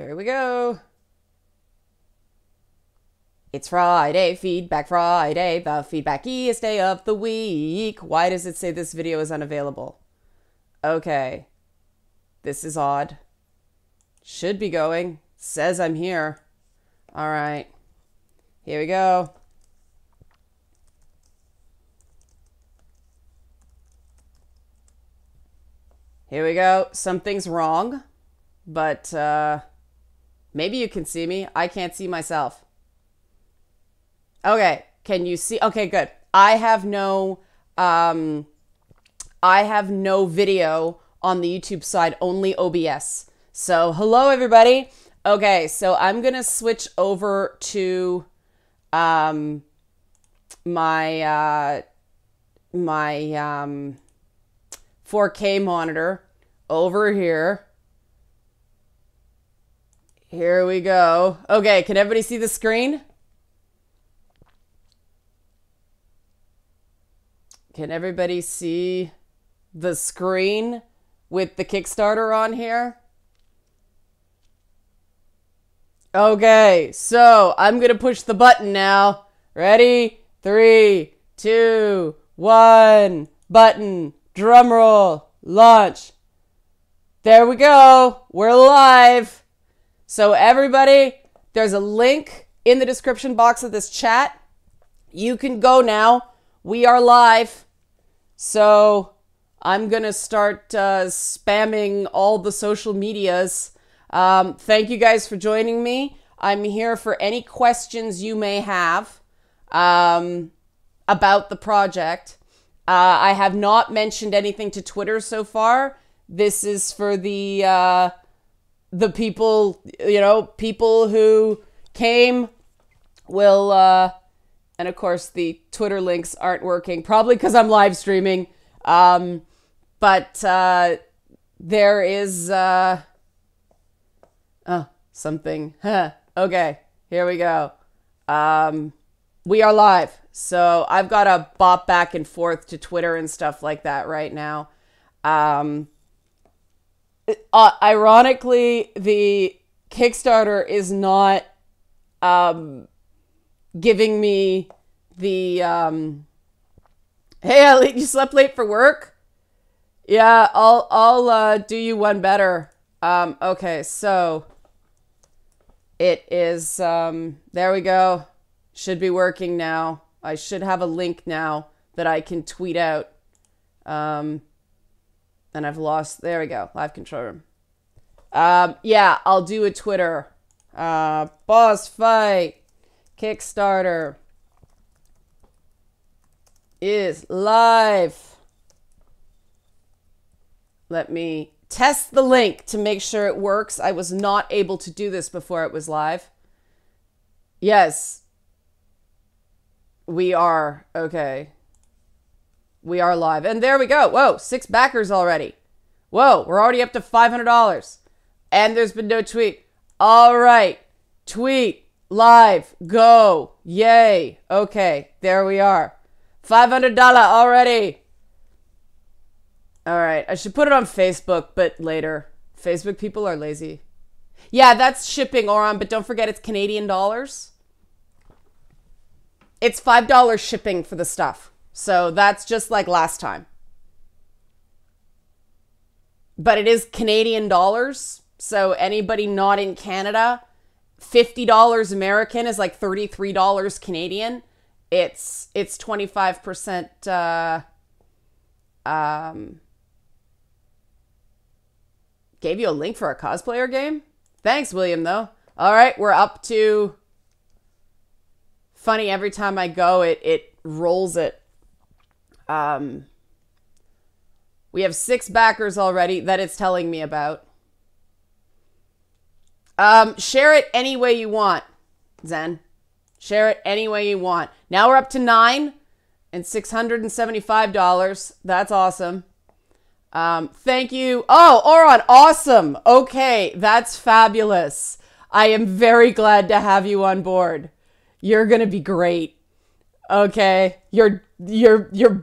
There we go. It's Friday, Feedback Friday, the feedbackiest day of the week. Why does it say this video is unavailable? Okay. This is odd. Should be going. Says I'm here. All right. Here we go. Here we go. Something's wrong, but maybe you can see me. I can't see myself. Okay, can you see? Okay, good. I have no video on the YouTube side, only OBS. So, hello everybody. Okay, so I'm gonna switch over to my 4K monitor over here. Here we go. Okay, can everybody see the screen? Can everybody see the screen with the Kickstarter on here? Okay, so I'm going to push the button now. Ready? 3, 2, 1. Button. Drum roll. Launch. There we go. We're live. So everybody, there's a link in the description box of this chat. You can go now. We are live. So I'm going to start spamming all the social medias. Thank you guys for joining me. I'm here for any questions you may have about the project. I have not mentioned anything to Twitter so far. This is for the people, you know, people who came will... and of course, the Twitter links aren't working, probably because I'm live streaming. But there is something. Okay, here we go. We are live. So I've got to bop back and forth to Twitter and stuff like that right now. Ironically, the Kickstarter is not giving me the hey Ali, you slept late for work? Yeah, I'll do you one better. Okay, so it is there we go. Should be working now. I should have a link now that I can tweet out. And I've lost, there we go, live control room. Yeah, I'll do a Twitter. Boss Fight Kickstarter is live. Let me test the link to make sure it works. I was not able to do this before it was live. Yes. We are. Okay. We are live. And there we go. Whoa, 6 backers already. Whoa, we're already up to $500. And there's been no tweet. All right. Tweet. Live. Go. Yay. Okay. There we are. $500 already. All right. I should put it on Facebook, but later. Facebook people are lazy. Yeah, that's shipping, Oron, but don't forget it's Canadian dollars. It's $5 shipping for the stuff. So that's just like last time. But it is Canadian dollars. So anybody not in Canada, $50 American is like $33 Canadian. It's 25%. Gave you a link for a cosplayer game? Thanks, William, though. All right, we're up to... Funny, every time I go, it rolls it. We have 6 backers already that it's telling me about. Share it any way you want, Zen. Share it any way you want. Now we're up to 9 and $675. That's awesome. Thank you. Oh, Oron, awesome. Okay, that's fabulous. I am very glad to have you on board. You're gonna be great. Okay, your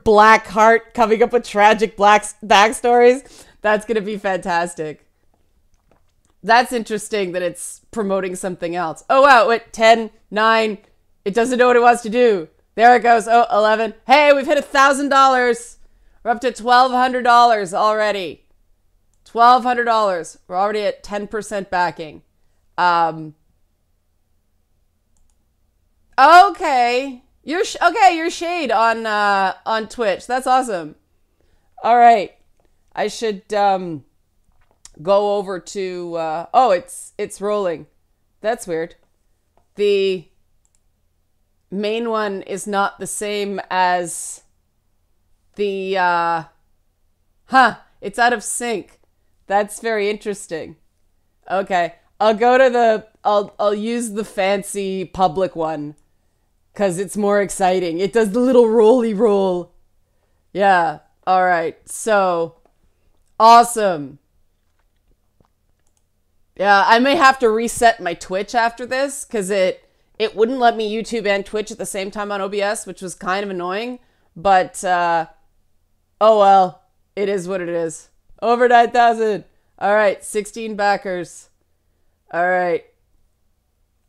black heart coming up with tragic black backstories. That's gonna be fantastic. That's interesting that it's promoting something else. Oh, wow. Wait, 10, 9. It doesn't know what it wants to do. There it goes. Oh, 11. Hey, we've hit $1,000. We're up to $1,200 already. $1,200. We're already at 10% backing. Okay. You're Shade on Twitch. That's awesome. All right. I should go over to oh, it's rolling. That's weird. The main one is not the same as the it's out of sync. That's very interesting. Okay. I'll go to the I'll use the fancy public one cuz it's more exciting. It does the little rolly roll. Yeah. All right. So awesome. Yeah, I may have to reset my Twitch after this cuz it wouldn't let me YouTube and Twitch at the same time on OBS, which was kind of annoying, but oh well. It is what it is. Over 9,000. All right, 16 backers. All right.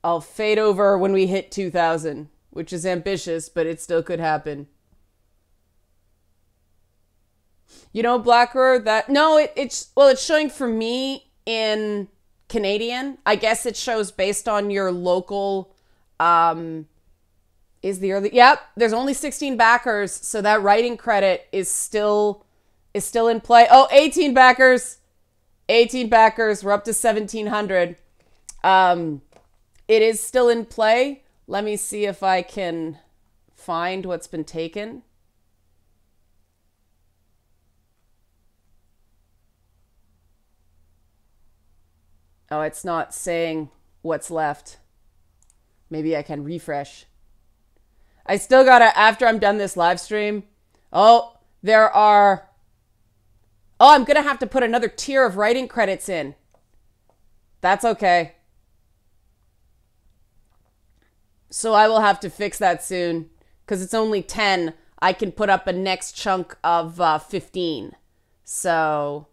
I'll fade over when we hit 2,000, which is ambitious, but it still could happen. You know, Blacker, that... No, it's showing for me in Canadian. I guess it shows based on your local... is the early... Yep, there's only 16 backers, so that writing credit is still in play. Oh, 18 backers. 18 backers. We're up to 1,700. It is still in play. Let me see if I can find what's been taken. Oh, it's not saying what's left. Maybe I can refresh. I still gotta, after I'm done this live stream. Oh, there are... Oh, I'm gonna have to put another tier of writing credits in. That's okay. So I will have to fix that soon. Because it's only 10. I can put up a next chunk of 15. So,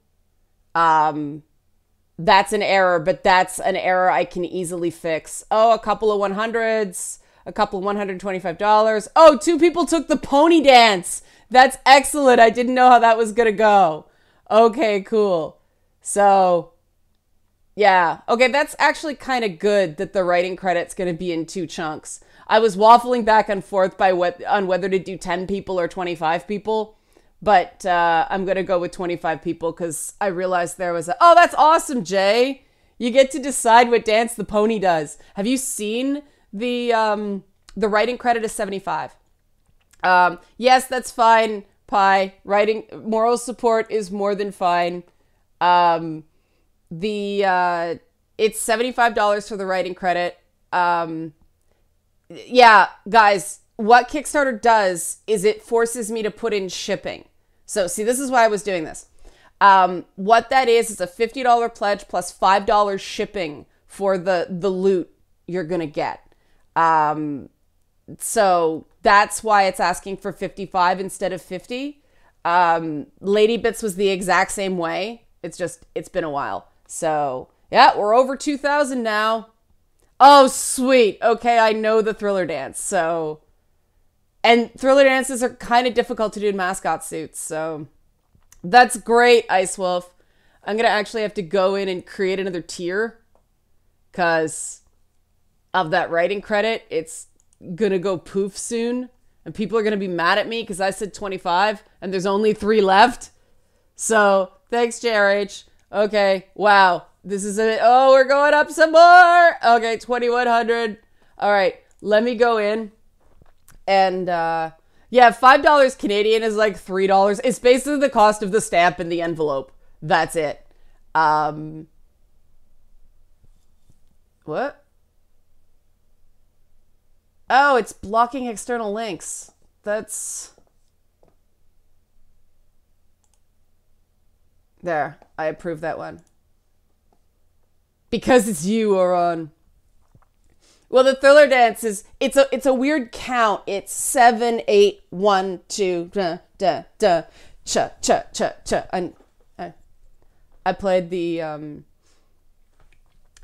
that's an error, but that's an error I can easily fix. Oh, a couple of 100s. A couple of $125. Oh, 2 people took the pony dance. That's excellent. I didn't know how that was gonna go. Okay, cool. So, yeah. Okay, that's actually kind of good that the writing credit's going to be in 2 chunks. I was waffling back and forth on whether to do 10 people or 25 people, but I'm going to go with 25 people because I realized there was a... Oh, that's awesome, Jay. You get to decide what dance the pony does. Have you seen the writing credit is 75? Yes, that's fine. Pie. Writing moral support is more than fine. It's $75 for the writing credit. Yeah, guys, what Kickstarter does is it forces me to put in shipping. So see, this is why I was doing this. What that is a $50 pledge plus $5 shipping for the loot you're gonna get. So that's why it's asking for 55 instead of 50. Lady Bits was the exact same way. It's been a while. So yeah, we're over 2,000 now. Oh, sweet. Okay, I know the Thriller dance. So, and Thriller dances are kind of difficult to do in mascot suits. So that's great, Ice Wolf. I'm going to actually have to go in and create another tier because of that writing credit. It's gonna go poof soon and people are gonna be mad at me because I said 25 and there's only 3 left. So thanks, JRH. Okay, wow, this is it. Oh, we're going up some more. Okay, 2,100. All right, let me go in and yeah, $5 Canadian is like $3. It's basically the cost of the stamp and the envelope. That's it. What? Oh, it's blocking external links. That's... There, I approve that one. Because it's you, Oron. Well, the Thriller dance is... It's a weird count. It's 7, 8, 1, 2, da, da, da, cha, cha, cha, cha. I played the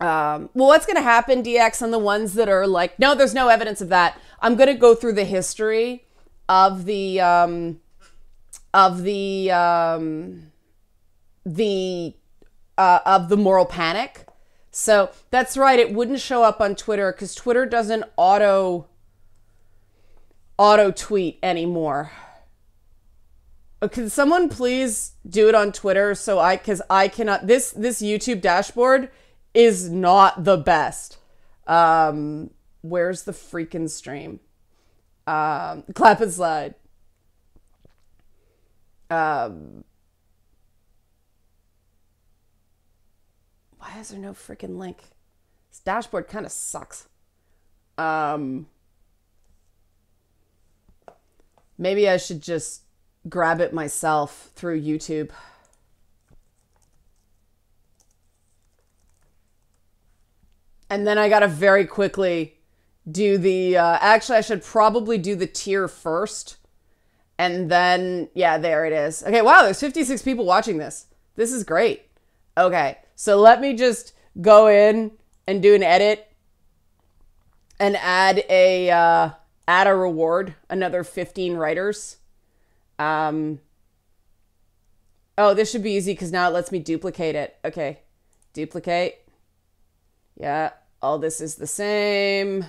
Well, what's going to happen, DX, on the ones that are like, no, there's no evidence of that. I'm going to go through the history of the moral panic. So that's right. It wouldn't show up on Twitter because Twitter doesn't auto tweet anymore. Can someone please do it on Twitter? Because I cannot, this YouTube dashboard is not the best. Where's the freaking stream? Clap and slide. Why is there no freaking link? This dashboard kind of sucks. Maybe I should just grab it myself through YouTube. And then I gotta very quickly do the, actually I should probably do the tier first. And then, yeah, there it is. Okay, wow, there's 56 people watching this. This is great. Okay, so let me just go in and do an edit and add a reward, another 15 writers. Oh, this should be easy because now it lets me duplicate it. Okay, duplicate. Yeah, all this is the same.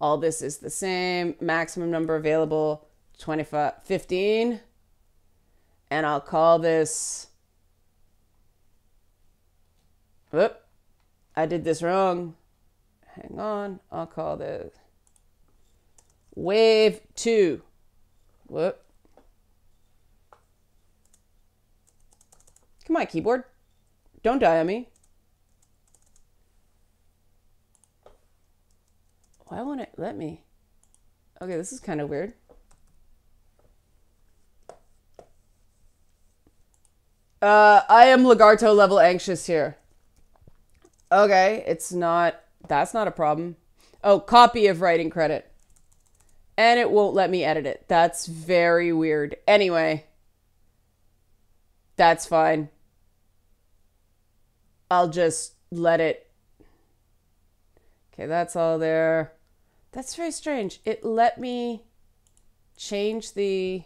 All this is the same. Maximum number available, 15. And I'll call this, whoop, I did this wrong. Hang on, I'll call this wave 2. Whoop. Come on, keyboard. Don't die on me. Why won't it let me? Okay, this is kind of weird. I am Lagarto level anxious here. Okay, it's not, that's not a problem. Oh, copy of writing credit. And it won't let me edit it. That's very weird. Anyway, that's fine. I'll just let it. Okay, that's all there. That's very strange. It let me change the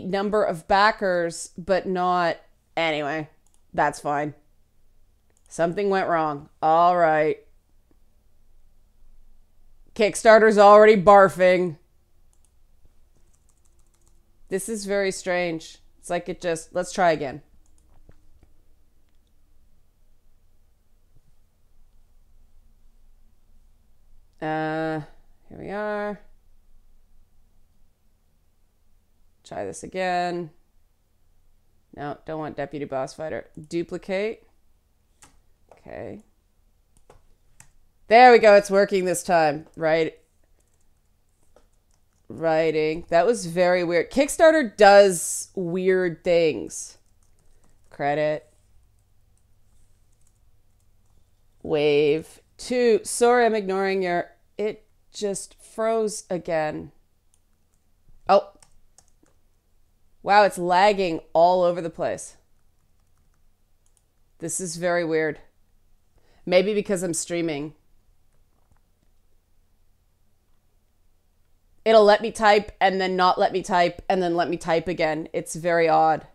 number of backers, but not. Anyway, that's fine. Something went wrong. All right. Kickstarter's already barfing. This is very strange. It's like it just, let's try again. Here we are. Try this again. No, don't want Deputy Boss Fighter. Duplicate. Okay. There we go. It's working this time. Right. Writing. That was very weird. Kickstarter does weird things. Credit. Wave 2. Sorry, I'm ignoring your... It just froze again. Oh. Wow, it's lagging all over the place. This is very weird. Maybe because I'm streaming. It'll let me type and then not let me type and then let me type again. It's very odd.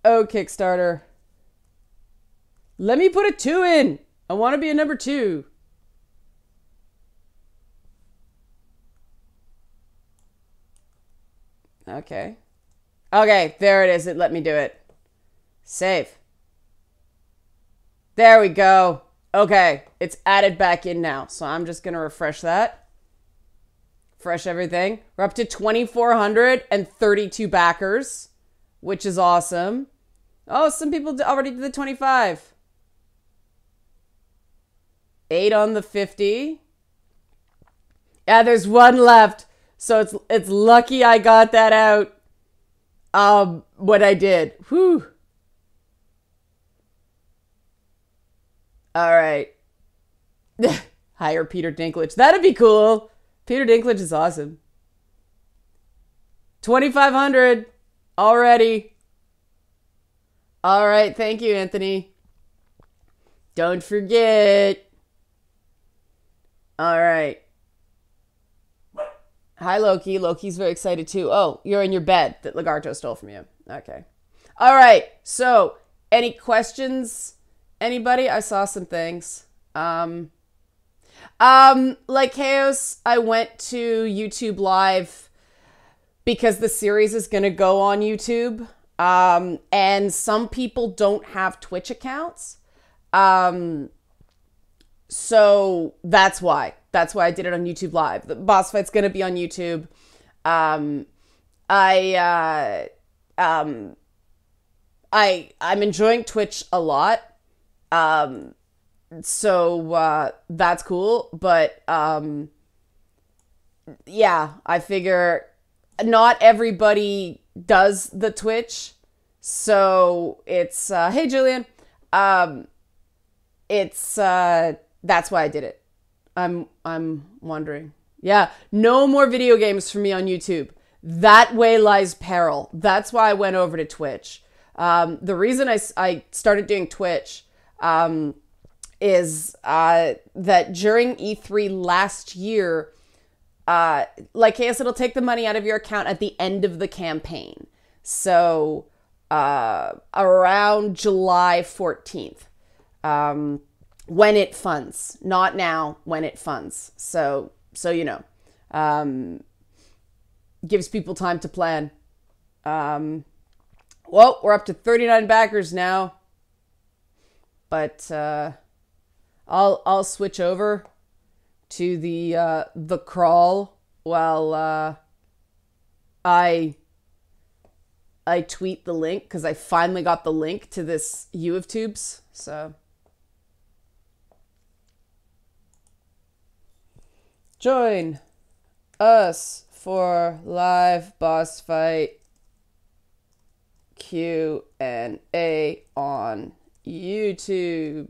Oh, Kickstarter. Let me put a 2 in. I want to be a number 2. Okay. Okay, there it is. It let me do it. Save. There we go. Okay, it's added back in now. So I'm just going to refresh that. Refresh everything. We're up to 2,432 backers, which is awesome. Oh, some people already did the 25. 8 on the 50. Yeah, there's 1 left. So it's lucky I got that out when I did. Whew. All right. Hire Peter Dinklage. That'd be cool. Peter Dinklage is awesome. 2,500. Already. All right. Thank you, Anthony. Don't forget. All right. Hi, Loki. Loki's very excited too. Oh, you're in your bed that Lagarto stole from you. Okay. All right. So, any questions? Anybody? I saw some things. Like Chaos, I went to YouTube Live because the series is going to go on YouTube. And some people don't have Twitch accounts. So that's why. That's why I did it on YouTube Live. The boss fight's going to be on YouTube. I'm enjoying Twitch a lot. So that's cool. But yeah, I figure not everybody does the Twitch. So it's hey Julian. It's that's why I did it. I'm wondering. Yeah, no more video games for me on YouTube. That way lies peril. That's why I went over to Twitch. The reason I started doing Twitch is that during E3 last year, like KS, it'll take the money out of your account at the end of the campaign. So around July 14th. When it funds, not now, when it funds. So you know, gives people time to plan. Well, we're up to 39 backers now, but I'll switch over to the crawl while I tweet the link, because I finally got the link to this U of Tubes. So. Join us for live boss fight Q&A on YouTube.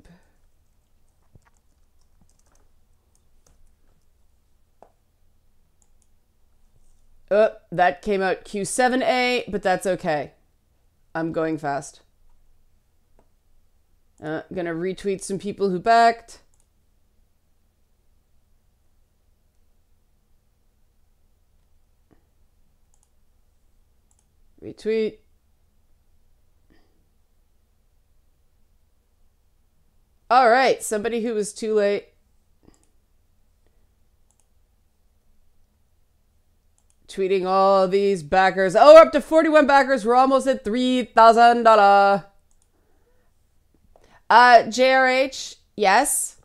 Oh, that came out Q7A, but that's okay. I'm going fast. Gonna retweet some people who backed. Retweet. All right, somebody who was too late. Tweeting all these backers. Oh, we're up to 41 backers. We're almost at $3,000. JRH, yes.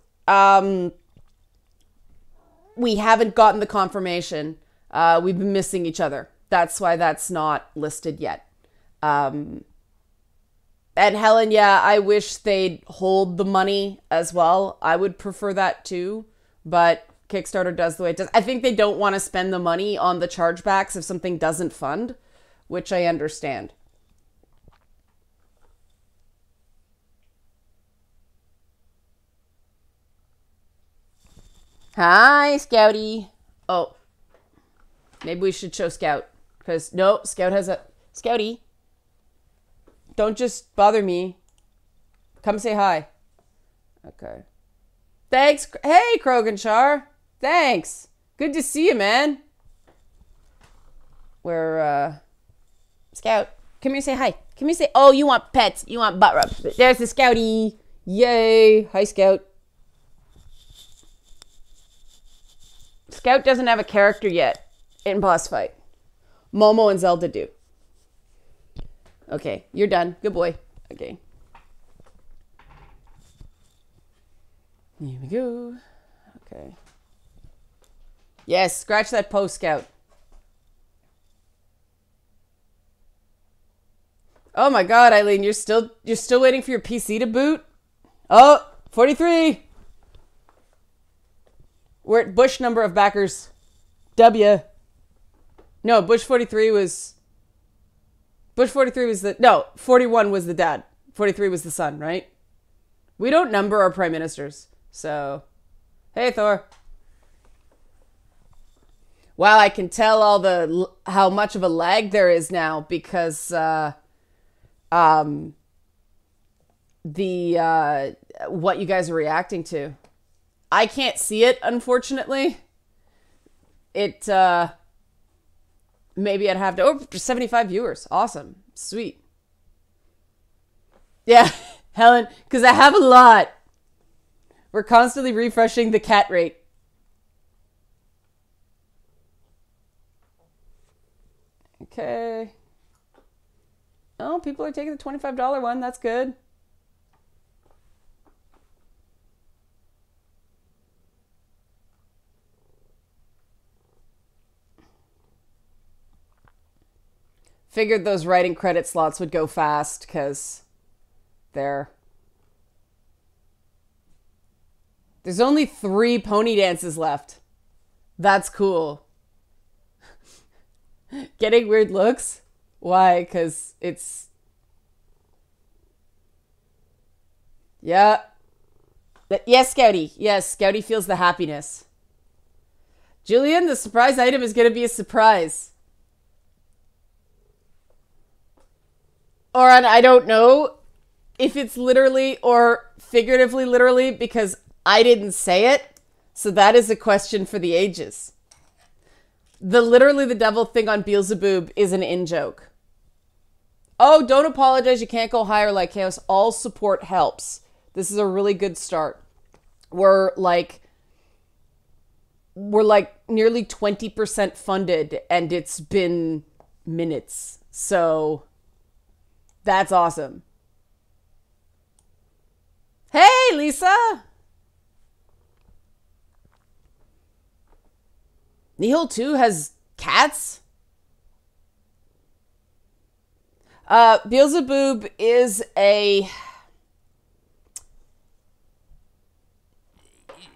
We haven't gotten the confirmation. We've been missing each other. That's why that's not listed yet. And Helen, yeah, I wish they'd hold the money as well. I would prefer that too, but Kickstarter does the way it does. I think they don't want to spend the money on the chargebacks if something doesn't fund, which I understand. Hi, Scouty. Oh, maybe we should show Scout. Because, no, Scout has a... Scouty. Don't just bother me. Come say hi. Okay. Thanks. Hey, Kroganchar. Thanks. Good to see you, man. We're, Scout. Come here, say hi. Come here, say... Oh, you want pets. You want butt rubs. There's the Scouty. Yay. Hi, Scout. Scout doesn't have a character yet in boss fight. Momo and Zelda do. Okay, you're done. Good boy. Okay. Here we go. Okay. Yes, scratch that post, Scout. Oh my god, Eileen, you're still waiting for your PC to boot? Oh, 43. We're at Bush number of backers. W. No, Bush 43 was... Bush 43 was the... No, 41 was the dad. 43 was the son, right? We don't number our prime ministers. So... Hey, Thor. Wow, I can tell all the how much of a lag there is now because the what you guys are reacting to. I can't see it, unfortunately. It maybe I'd have to. Oh, 75 viewers. Awesome. Sweet. Yeah, Helen, because I have a lot. We're constantly refreshing the cat rate. Okay. Oh, people are taking the $25 one. That's good. Figured those writing credit slots would go fast because there's only 3 pony dances left. That's cool. Getting weird looks? Why? Because it's... Yeah. Yes, Scouty. Yes, Scouty feels the happiness. Julian, the surprise item is going to be a surprise. Or I don't know if it's literally or figuratively literally because I didn't say it. So that is a question for the ages. The literally the devil thing on Beelzebub is an in-joke. Oh, don't apologize. You can't go higher like Chaos. All support helps. This is a really good start. We're like nearly 20% funded and it's been minutes. So that's awesome. Hey, Lisa. Nihil 2 has cats? Beelzebub is a...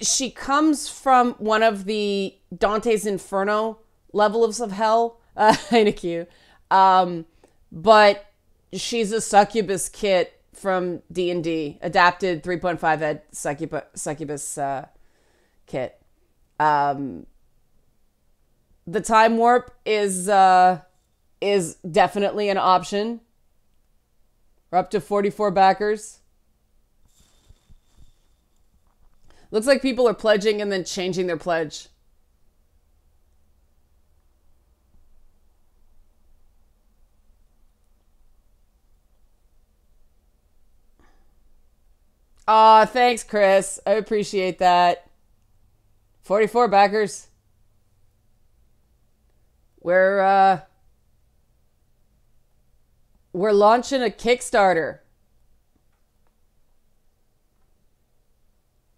She comes from one of the Dante's Inferno levels of hell. Thank you. But she's a succubus kit from D&D. Adapted 3.5 ed succubus kit. The time warp is definitely an option. We're up to 44 backers. Looks like people are pledging and then changing their pledge. Aw, thanks, Chris. I appreciate that. 44 backers. We're launching a Kickstarter.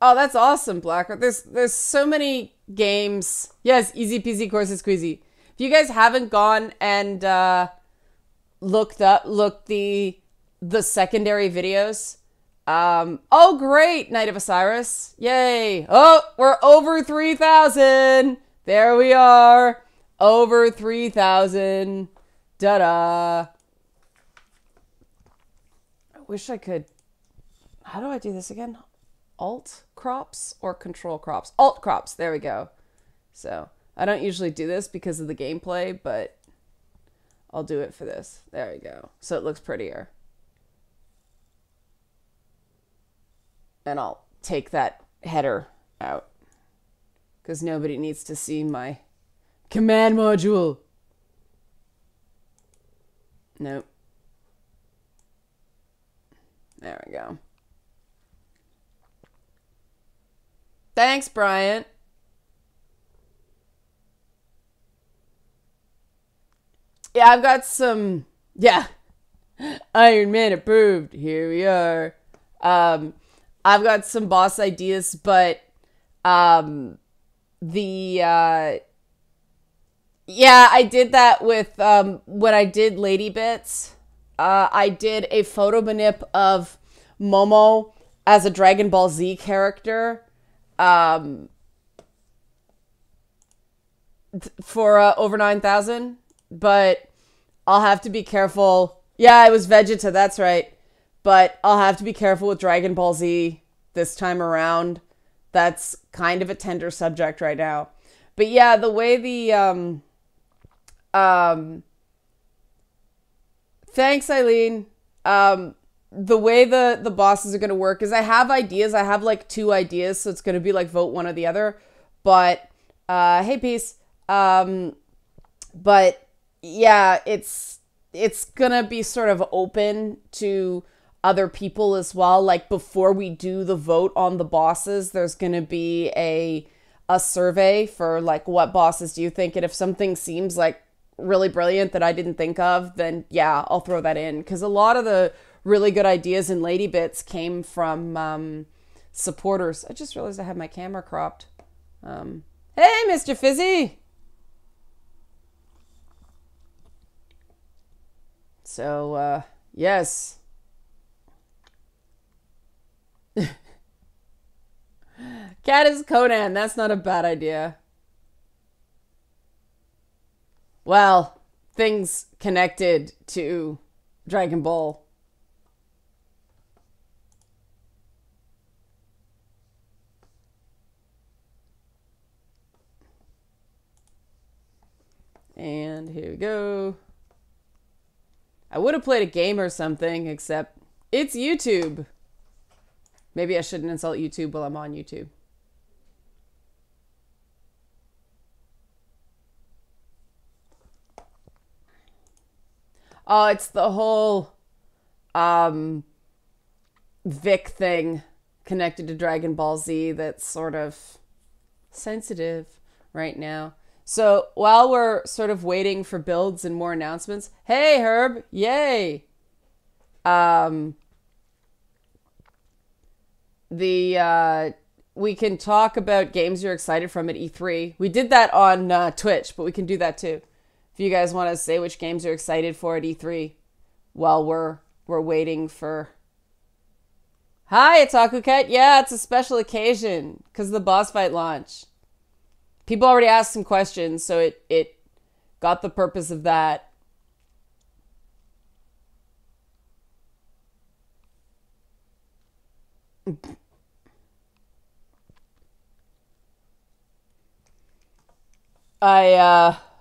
Oh, that's awesome, Blackrock. There's so many games. Yes, easy peasy, course squeezy. If you guys haven't gone and looked the secondary videos. Oh, great, Knight of Osiris. Yay. Oh, we're over 3,000. There we are. Over 3,000. Da-da. I wish I could... How do I do this again? Alt crops or control crops? Alt crops. There we go. So, I don't usually do this because of the gameplay, but I'll do it for this. There we go. So it looks prettier. And I'll take that header out because nobody needs to see my command module. Nope. There we go. Thanks, Bryant. Yeah, I've got some... Yeah. Iron Man approved. Here we are. I've got some boss ideas, but yeah, I did that with when I did Lady Bits. I did a photo manip of Momo as a Dragon Ball Z character for over 9,000, but I'll have to be careful. Yeah, it was Vegeta, that's right. But I'll have to be careful with Dragon Ball Z this time around. That's kind of a tender subject right now. But yeah, the way the thanks, Eileen. The way the bosses are going to work is I have ideas. I have like 2 ideas, so it's going to be like vote one or the other. But hey, peace. But yeah, it's going to be sort of open to other people as well. Like before we do the vote on the bosses, there's going to be a survey for like what bosses do you think, and if something seems like really brilliant that I didn't think of, then yeah, I'll throw that in, because a lot of the really good ideas in Lady Bits came from supporters. I just realized I have my camera cropped. Hey, Mr. Fizzy! So, yes. Cat is Conan. That's not a bad idea. Well, things connected to Dragon Ball. And here we go. I would have played a game or something, except it's YouTube. Maybe I shouldn't insult YouTube while I'm on YouTube. Oh, it's the whole Vic thing connected to Dragon Ball Z that's sort of sensitive right now. So while we're sort of waiting for builds and more announcements, hey Herb, yay! We can talk about games you're excited from at E3. We did that on Twitch, but we can do that too. If you guys want to say which games you're excited for at E3 while we're waiting for... Hi, Otaku Cat. Yeah, it's a special occasion because of the boss fight launch. People already asked some questions, so it got the purpose of that.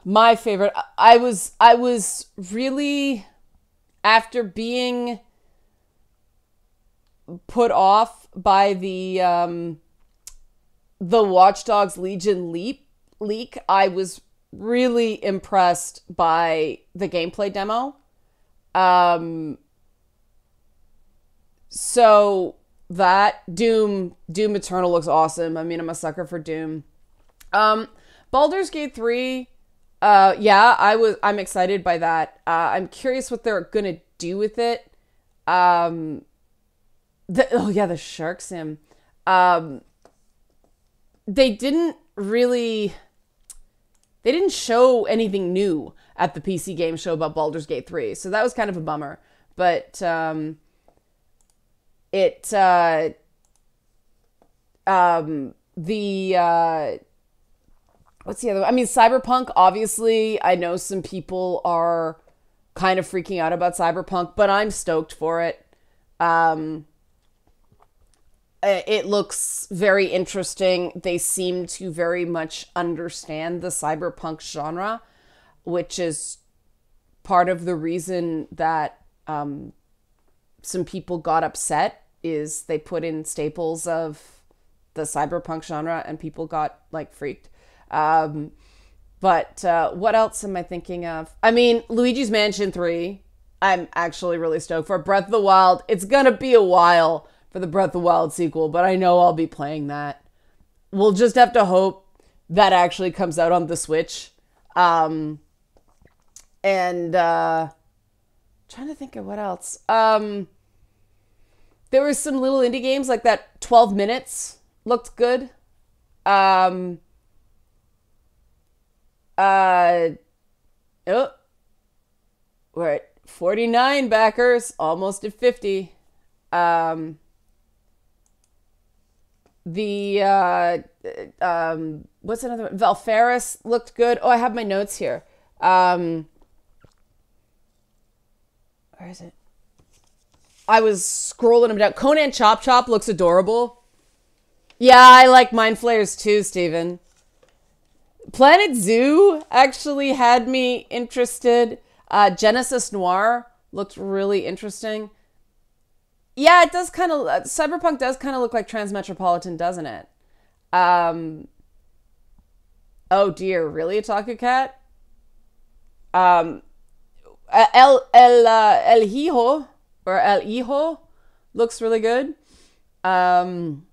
My favorite, I was really, after being put off by the Watch Dogs Legion leak, I was really impressed by the gameplay demo. So that Doom Eternal looks awesome. I mean, I'm a sucker for Doom. Baldur's Gate 3, yeah, I'm excited by that. I'm curious what they're gonna do with it. Oh yeah, the Shark Sim. They didn't show anything new at the PC game show about Baldur's Gate 3, so that was kind of a bummer. But what's the other one? I mean, Cyberpunk, obviously, I know some people are kind of freaking out about Cyberpunk, but I'm stoked for it. It looks very interesting. They seem to very much understand the cyberpunk genre, which is part of the reason that some people got upset, is they put in staples of the cyberpunk genre and people got like freaked. But what else am I thinking of? I mean, Luigi's Mansion 3, I'm actually really stoked for. Breath of the Wild, it's gonna be a while for the Breath of the Wild sequel, but I know I'll be playing that. We'll just have to hope that actually comes out on the Switch. Trying to think of what else. There were some little indie games like that 12 Minutes looked good. Oh, we're at 49 backers, almost at 50. What's another one? Valfaris looked good. Oh, I have my notes here. Where is it? I was scrolling them down. Conan Chop Chop looks adorable. Yeah, I like Mind Flayers too, Steven. Planet Zoo actually had me interested. Genesis Noir looked really interesting. Yeah, it does kind of, Cyberpunk does kind of look like Transmetropolitan, doesn't it? Um, oh dear, really, Otaku Cat? Um, El Hijo, or El Hijo, looks really good. Um,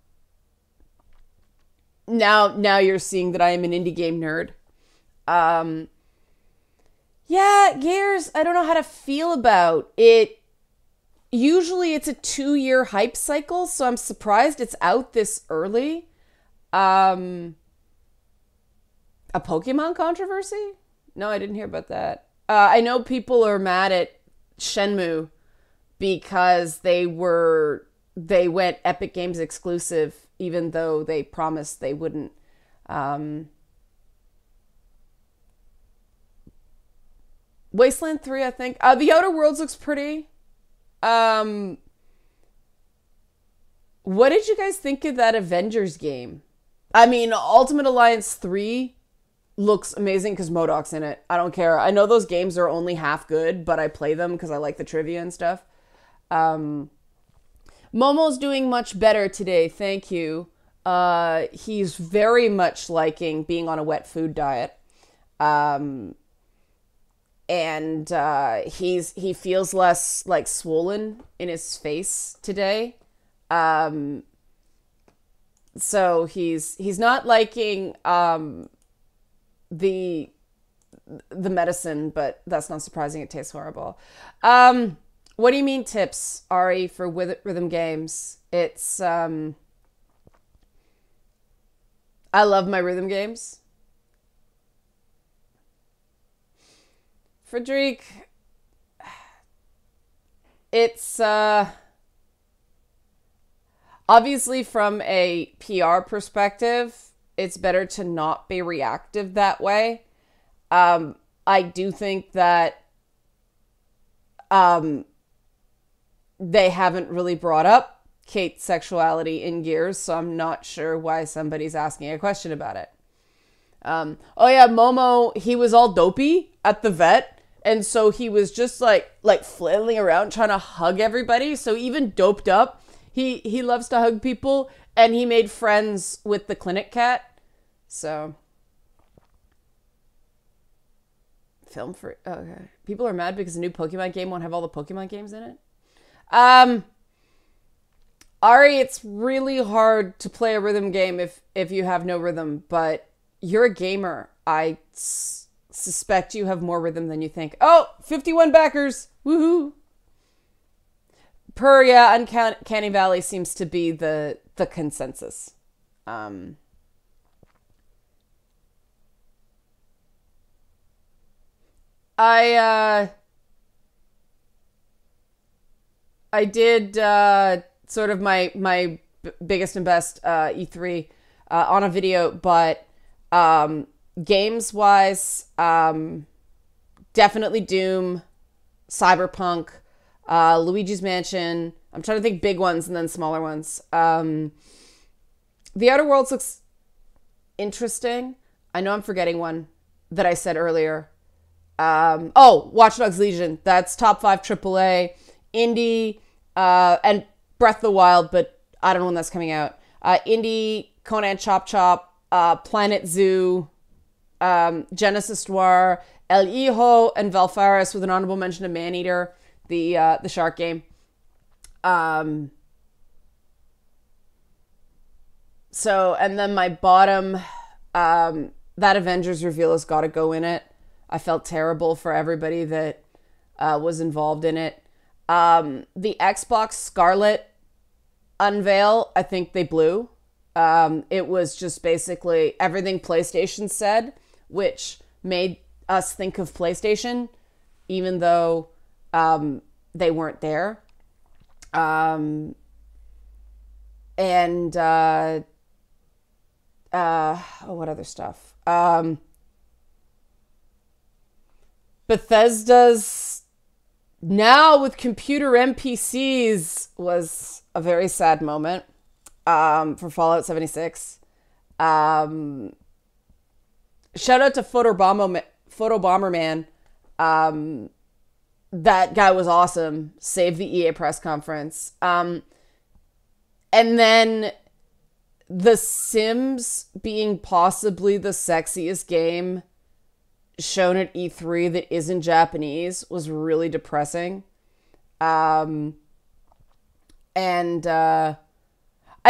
now you're seeing that I am an indie game nerd. Um, yeah, Gears, I don't know how to feel about it. Usually it's a 2-year hype cycle, so I'm surprised it's out this early. Um, a Pokemon controversy? No, I didn't hear about that. I know people are mad at Shenmue because they went Epic Games exclusive, even though they promised they wouldn't. Um, Wasteland 3, I think. The Outer Worlds looks pretty. Um, what did you guys think of that Avengers game? I mean, Ultimate Alliance 3 looks amazing because MODOK's in it. I don't care. I know those games are only half good, but I play them because I like the trivia and stuff. Um, Momo's doing much better today, thank you. He's very much liking being on a wet food diet. Um, and he feels less like swollen in his face today. Um, so he's not liking the medicine, but that's not surprising. It tastes horrible. What do you mean tips, Ari, for rhythm games? It's I love my rhythm games. Frederic, it's obviously from a PR perspective, it's better to not be reactive that way. I do think that they haven't really brought up Kate's sexuality in Gears, so I'm not sure why somebody's asking a question about it. Oh yeah, Momo, he was all dopey at the vet, and so he was just like flailing around trying to hug everybody. So even doped up, he loves to hug people, and he made friends with the clinic cat. So film for okay. People are mad because the new Pokemon game won't have all the Pokemon games in it. Ari, it's really hard to play a rhythm game if you have no rhythm, but you're a gamer. I suspect you have more rhythm than you think. Oh, 51 backers. Woohoo. Yeah, Uncanny Valley seems to be the consensus. I I did sort of my biggest and best E3 on a video, but games wise, definitely Doom, Cyberpunk, Luigi's Mansion. I'm trying to think big ones and then smaller ones. The Outer Worlds looks interesting. I know I'm forgetting one that I said earlier. Oh, Watch Dogs Legion. That's top 5 AAA. Indie, and Breath of the Wild, but I don't know when that's coming out. Indie, Conan Chop Chop, Planet Zoo, Genesis Noir, El Hijo, and Valfaris, with an honorable mention of Maneater, the shark game. So, and then my bottom, that Avengers reveal has got to go in it. I felt terrible for everybody that was involved in it. The Xbox Scarlet unveil, I think they blew. It was just basically everything PlayStation said, which made us think of PlayStation, even though they weren't there. And what other stuff? Bethesda's now with computer NPCs was a very sad moment for Fallout 76. Shout out to Photo Bomber Man. That guy was awesome. Saved the EA press conference. And then The Sims being possibly the sexiest game shown at E3 that isn't Japanese was really depressing. I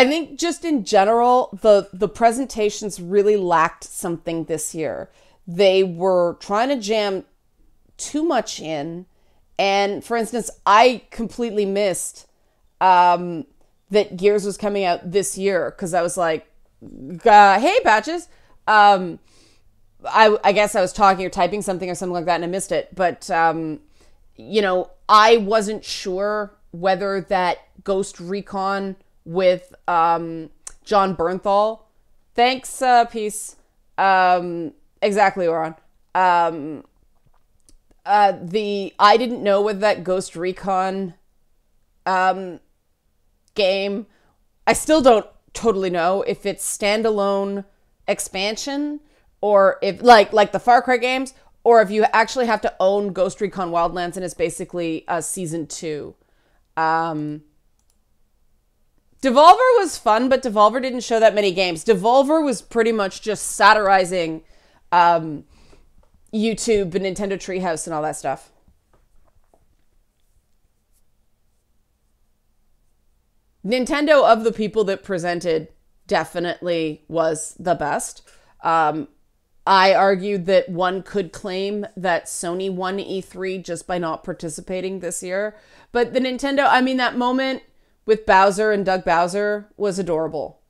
think just in general, the presentations really lacked something this year. They were trying to jam too much in. And for instance, I completely missed that Gears was coming out this year because I was like, hey, Patches. I guess I was talking or typing something or something like that and I missed it. But, I wasn't sure whether that Ghost Recon with John Bernthal. Thanks, peace. Exactly, Oron. I didn't know whether that Ghost Recon game, I still don't totally know if it's standalone expansion or if like the Far Cry games, or if you actually have to own Ghost Recon Wildlands and it's basically season 2. Devolver was fun, but Devolver didn't show that many games. Devolver was pretty much just satirizing YouTube and Nintendo Treehouse and all that stuff. Nintendo, of the people that presented, definitely was the best. I argued that one could claim that Sony won E3 just by not participating this year. But the Nintendo, that moment with Bowser and Doug Bowser was adorable.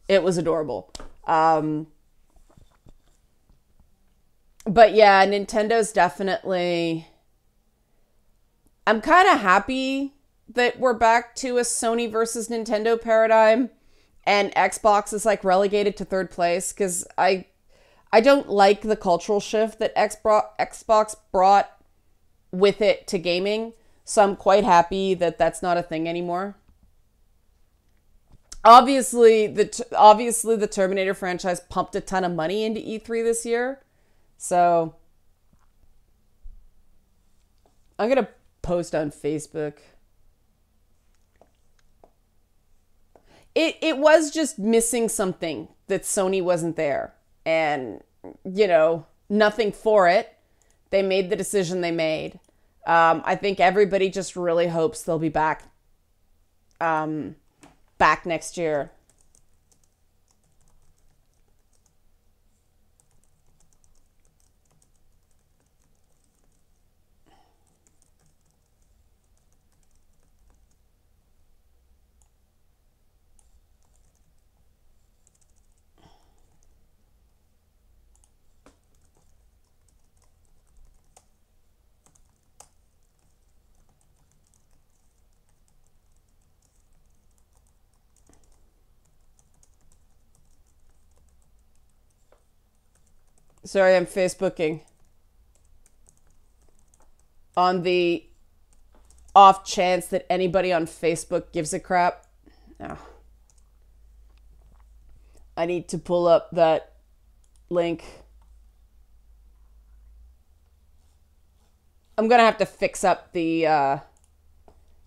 It was adorable. But yeah, Nintendo's definitely... I'm kind of happy that we're back to a Sony versus Nintendo paradigm and Xbox is like relegated to third place because I don't like the cultural shift that Xbox brought with it to gaming. So I'm quite happy that that's not a thing anymore. Obviously, the Terminator franchise pumped a ton of money into E3 this year. So I'm going to post on Facebook. It was just missing something that Sony wasn't there. And, nothing for it. They made the decision they made. I think everybody just really hopes they'll be back next year. Sorry, I'm Facebooking. On the off chance that anybody on Facebook gives a crap. No. I need to pull up that link. I'm going to have to fix up the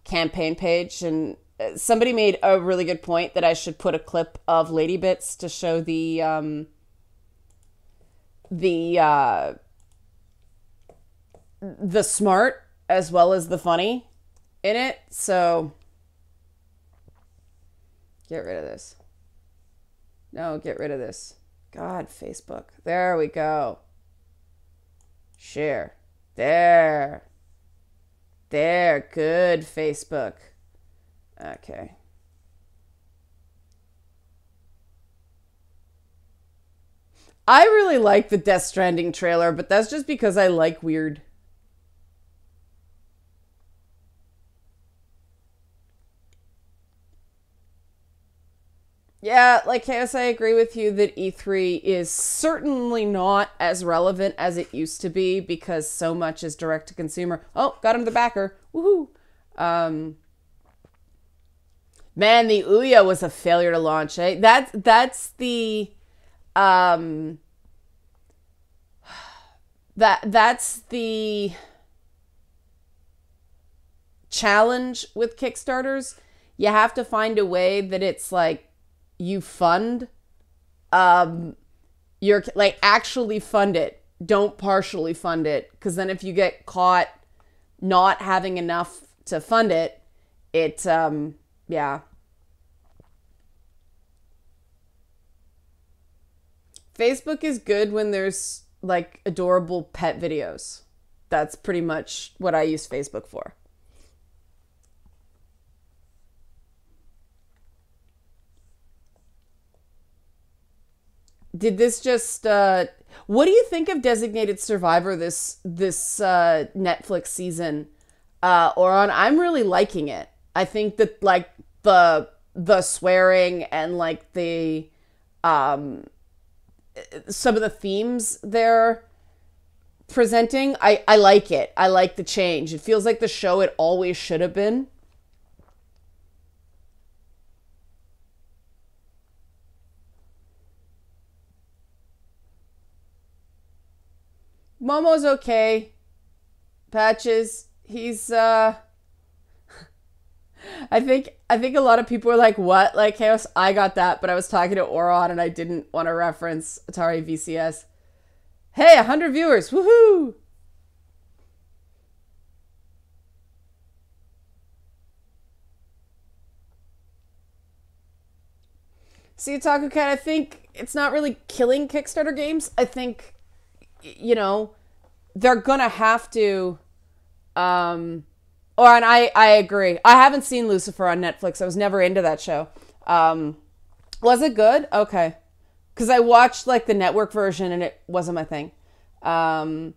campaign page. And somebody made a really good point that I should put a clip of Lady Bits to show the smart as well as the funny in it. So get rid of this. No, get rid of this. God, Facebook. There we go. Share. There. Good, Facebook. Okay. I really like the Death Stranding trailer, but that's just because I like weird. Yeah, like Chaos, I agree with you that E3 is certainly not as relevant as it used to be because so much is direct to consumer. Oh, got him the backer. Woohoo. Man, the Ouya was a failure to launch, eh? That's the That's the challenge with Kickstarters. You have to find a way that it's like you fund you're like actually fund it. Don't partially fund it, because then if you get caught not having enough to fund it, yeah. Facebook is good when there's like adorable pet videos. That's pretty much what I use Facebook for. Did this just what do you think of Designated Survivor this Netflix season? Oron, I'm really liking it. I think that like the swearing and like the some of the themes they're presenting, I like it. I like the change. It feels like the show it always should have been. Momo's okay. Patches, he's I think a lot of people are like, what? Like, Chaos, I got that, but I was talking to Oron and I didn't want to reference Atari VCS. Hey, 100 viewers. Woohoo! See, Otaku Cat, I think it's not really killing Kickstarter games. I think, they're gonna have to, and I agree. I haven't seen Lucifer on Netflix. I was never into that show. Was it good? Okay. Because I watched like the network version and it wasn't my thing. Oh,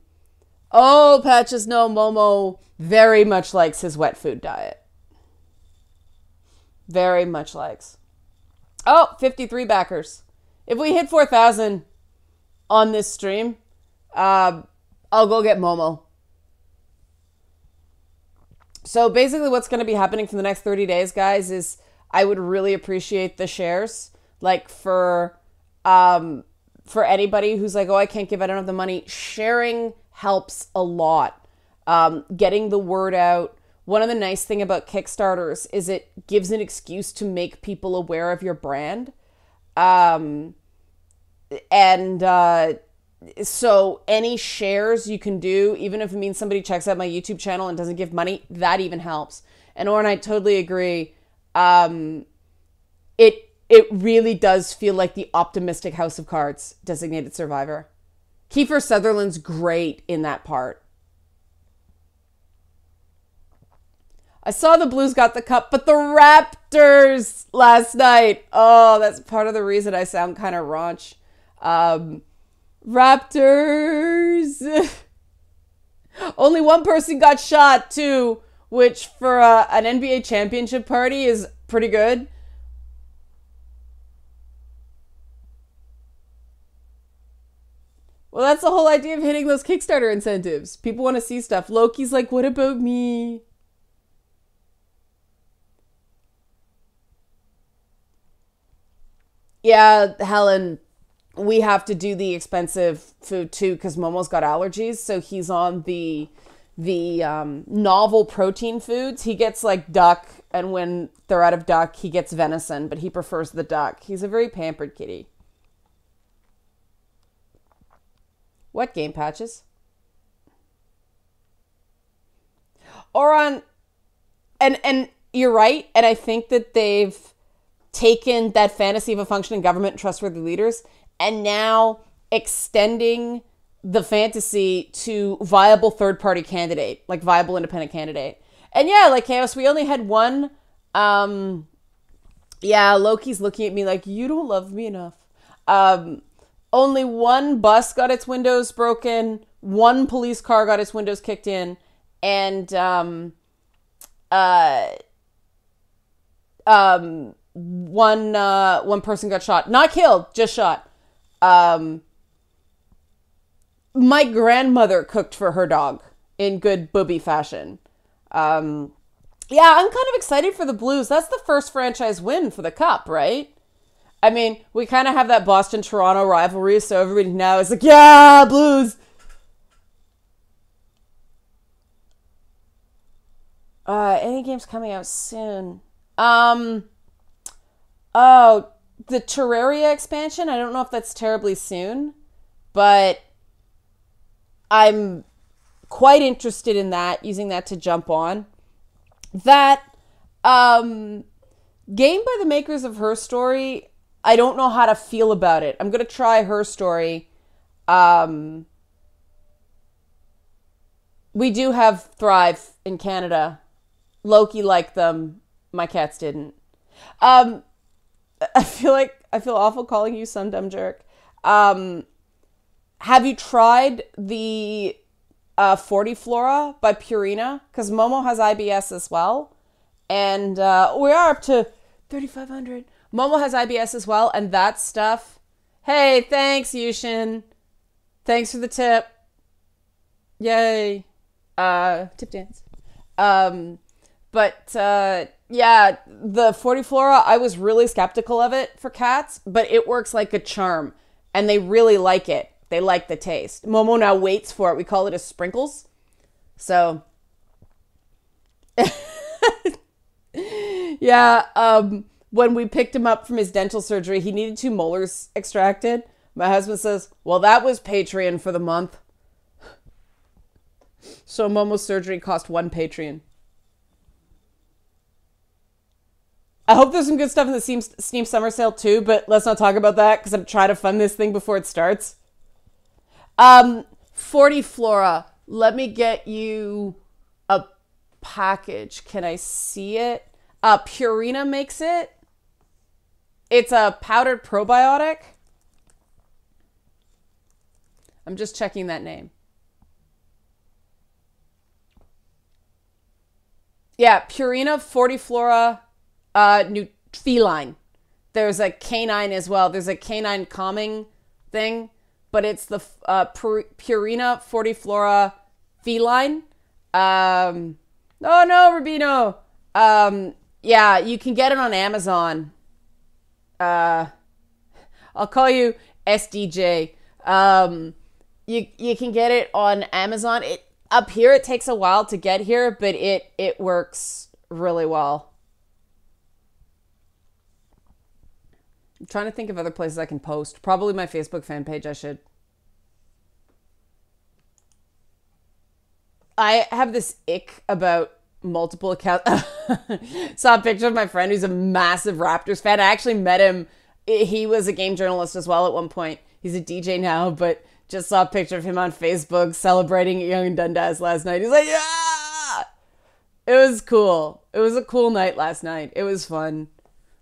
Patches, no, Momo very much likes his wet food diet. Very much likes. Oh, 53 backers. If we hit 4,000 on this stream, I'll go get Momo. So basically what's going to be happening for the next 30 days, guys, is I would really appreciate the shares. Like for anybody who's like, oh, I can't give, I don't have the money. Sharing helps a lot. Getting the word out. One of the nice thing about Kickstarters is it gives an excuse to make people aware of your brand. So any shares you can do, even if it means somebody checks out my YouTube channel and doesn't give money, that even helps. And Oren, I totally agree. It really does feel like the optimistic House of Cards Designated Survivor. Kiefer Sutherland's great in that part. I saw the Blues got the cup, but the Raptors last night. Oh, that's part of the reason I sound kind of raunch. Raptors. Only one person got shot too, which for an NBA championship party is pretty good. Well, that's the whole idea of hitting those Kickstarter incentives. People want to see stuff. Loki's like, what about me? Yeah, Helen, we have to do the expensive food too because Momo's got allergies, so he's on the novel protein foods. He gets like duck, and when they're out of duck, he gets venison, but he prefers the duck. He's a very pampered kitty. What game, Patches? Oron, and you're right, and I think that they've taken that fantasy of a functioning government and trustworthy leaders and now extending the fantasy to viable third-party candidate, like viable independent candidate. And yeah, like Chaos, we only had one. Yeah, Loki's looking at me like, you don't love me enough. Only one bus got its windows broken, one police car got its windows kicked in, and one person got shot. Not killed, just shot. My grandmother cooked for her dog in good booby fashion. Yeah, I'm kind of excited for the Blues. That's the first franchise win for the Cup, right? I mean, we kind of have that Boston-Toronto rivalry, so everybody now is like, yeah, Blues. Any games coming out soon? Um, oh, the Terraria expansion. I don't know if that's terribly soon, but I'm quite interested in that, using that to jump on. That um, game by the makers of Her Story, I don't know how to feel about it. I'm going to try Her Story. Um, we do have Thrive in Canada. Loki liked them. My cats didn't. Um, I feel awful calling you some dumb jerk. Um, have you tried the 40 Flora by Purina? Because Momo has IBS as well. And we are up to 3,500. Momo has IBS as well. And that stuff. Hey, thanks, Yushin. Thanks for the tip. Yay. Tip dance. Um, but yeah, the 40 Flora, I was really skeptical of it for cats, but it works like a charm. And they really like it. They like the taste. Momo now waits for it. We call it a sprinkles. So, yeah, when we picked him up from his dental surgery, he needed 2 molars extracted. My husband says, well, that was Patreon for the month. So Momo's surgery cost 1 Patreon. I hope there's some good stuff in the Steam Summer Sale too, but let's not talk about that because I'm trying to fund this thing before it starts. 40 Flora. Let me get you a package. Can I see it? Purina makes it. It's a powdered probiotic. I'm just checking that name. Yeah, Purina 40 Flora new feline. There's a canine as well. There's a canine calming thing, but it's the Purina 40 Flora feline. Oh no, Rubino. Yeah, you can get it on Amazon. I'll call you SDJ. You can get it on Amazon. It up here it takes a while to get here, but it works really well. I'm trying to think of other places I can post. Probably my Facebook fan page, I should. I have this ick about multiple accounts. Saw a picture of my friend who's a massive Raptors fan. I actually met him. He was a game journalist as well at one point. He's a DJ now, but just saw a picture of him on Facebook celebrating Young Dundas last night. He's like, yeah! It was cool. It was a cool night last night. It was fun.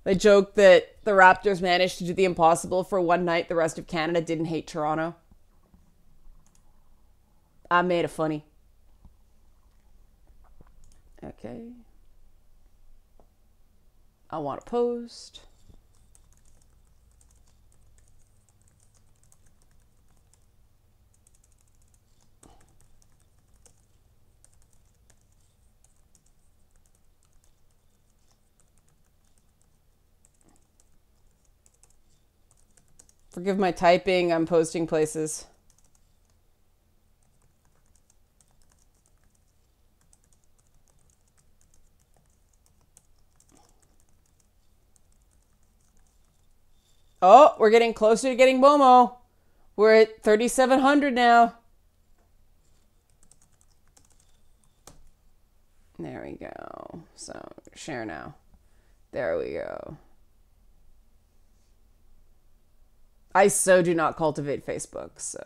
They joked that the Raptors managed to do the impossible for one night. The rest of Canada didn't hate Toronto. I made it funny. Okay. I want to post. Forgive my typing. I'm posting places. Oh, we're getting closer to getting Momo. We're at 3,700 now. There we go. So, share now. There we go. I so do not cultivate Facebook, so.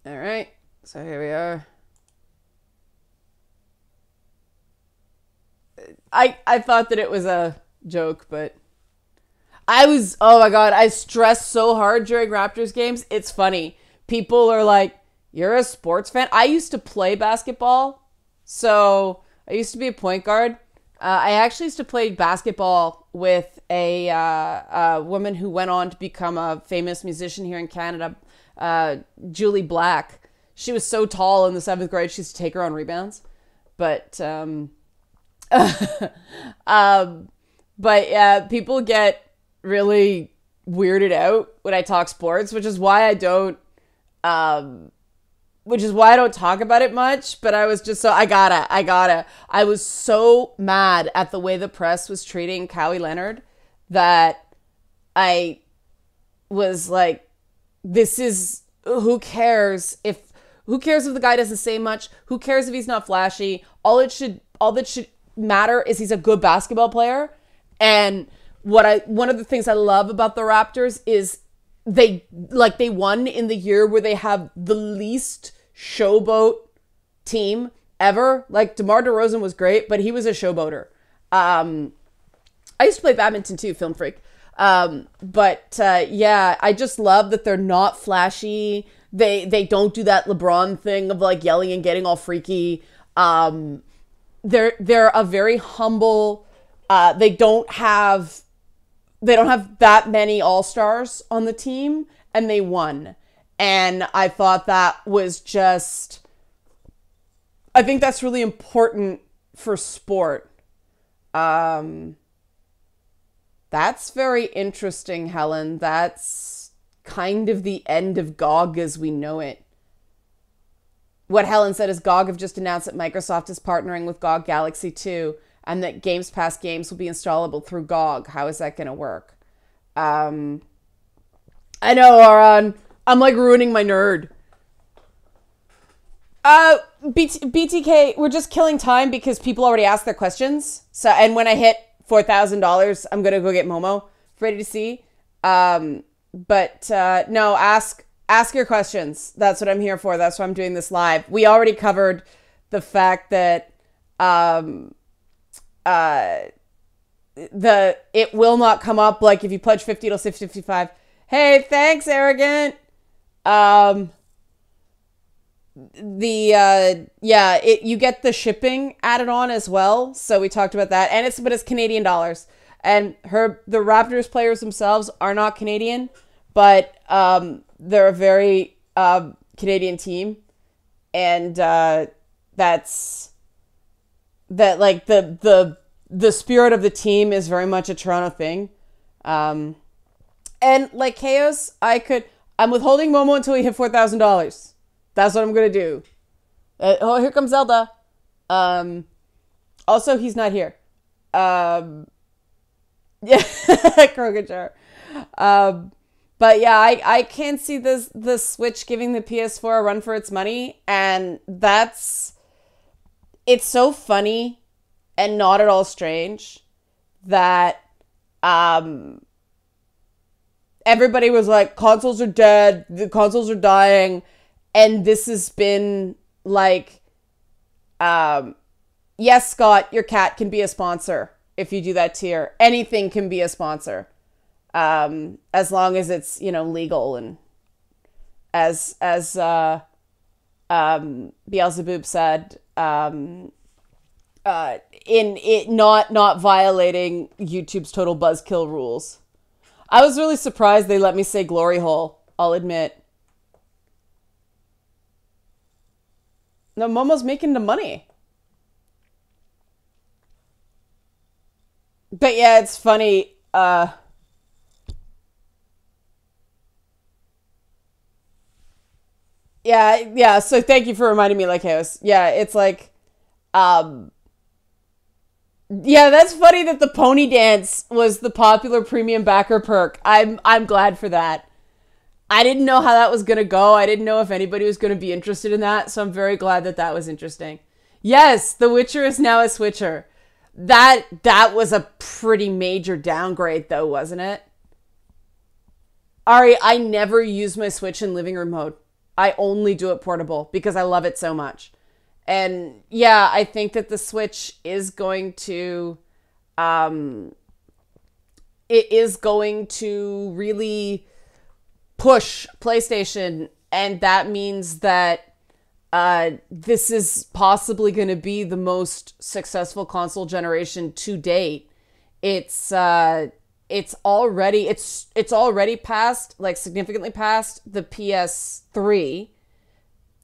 All right, so here we are. I thought that it was a joke, but oh my God, I stressed so hard during Raptors games. It's funny. People are like, you're a sports fan? I used to play basketball. So I used to be a point guard. I actually used to play basketball with a woman who went on to become a famous musician here in Canada, Julie Black. She was so tall in the 7th grade, she used to take her on rebounds. But, but yeah, people get really weirded out when I talk sports, which is why I don't talk about it much, but I was just so, I was so mad at the way the press was treating Kawhi Leonard that I was like, this is, who cares if the guy doesn't say much? Who cares if he's not flashy? All that should matter is he's a good basketball player. And one of the things I love about the Raptors is they won in the year where they have the least showboat team ever. Like, DeMar DeRozan was great, but he was a showboater. I used to play badminton too, film freak. Yeah, I just love that they're not flashy. They don't do that LeBron thing of like yelling and getting all freaky. They're a very humble, they don't have that many all-stars on the team, and they won. And I thought that was just, I think that's really important for sport. That's very interesting, Helen. That's kind of the end of GOG as we know it. What Helen said is GOG have just announced that Microsoft is partnering with GOG Galaxy 2 and that Games Pass games will be installable through GOG. How is that going to work? I know, Aron. I'm like ruining my nerd. BTK, we're just killing time because people already asked their questions. So, and when I hit $4,000, I'm going to go get Momo ready to see. No, ask your questions. That's what I'm here for. That's why I'm doing this live. We already covered the fact that it will not come up. Like if you pledge 50, it'll say 55. Hey, thanks, Arrogant. You get the shipping added on as well. So we talked about that, and it's Canadian dollars. And the Raptors players themselves are not Canadian, but they're a very Canadian team, and that's that. Like the spirit of the team is very much a Toronto thing. And like Chaos, I'm withholding Momo until we hit $4,000. That's what I'm gonna do. Here comes Zelda. Also, he's not here. Yeah, Krogajar. But yeah, I can see the Switch giving the PS4 a run for its money, and it's so funny and not at all strange that everybody was like, consoles are dead, the consoles are dying. And this has been like, yes, Scott, your cat can be a sponsor if you do that tier. Anything can be a sponsor, as long as it's, legal, and as Beelzebub said, in it not violating YouTube's total buzzkill rules. I was really surprised they let me say glory hole, I'll admit. No, Momo's making the money. But yeah, it's funny. Yeah, so thank you for reminding me, like, Chaos. Yeah, it's like, yeah, that's funny that the pony dance was the popular premium backer perk. I'm glad for that. I didn't know how that was going to go. I didn't know if anybody was going to be interested in that. So I'm very glad that was interesting. Yes, The Witcher is now a Switcher. That was a pretty major downgrade though, wasn't it? Ari, I never use my Switch in living room mode. I only do it portable because I love it so much. And yeah, I think that the Switch is going to, really push PlayStation, and that means that this is possibly going to be the most successful console generation to date. It's already passed, like significantly past the PS3,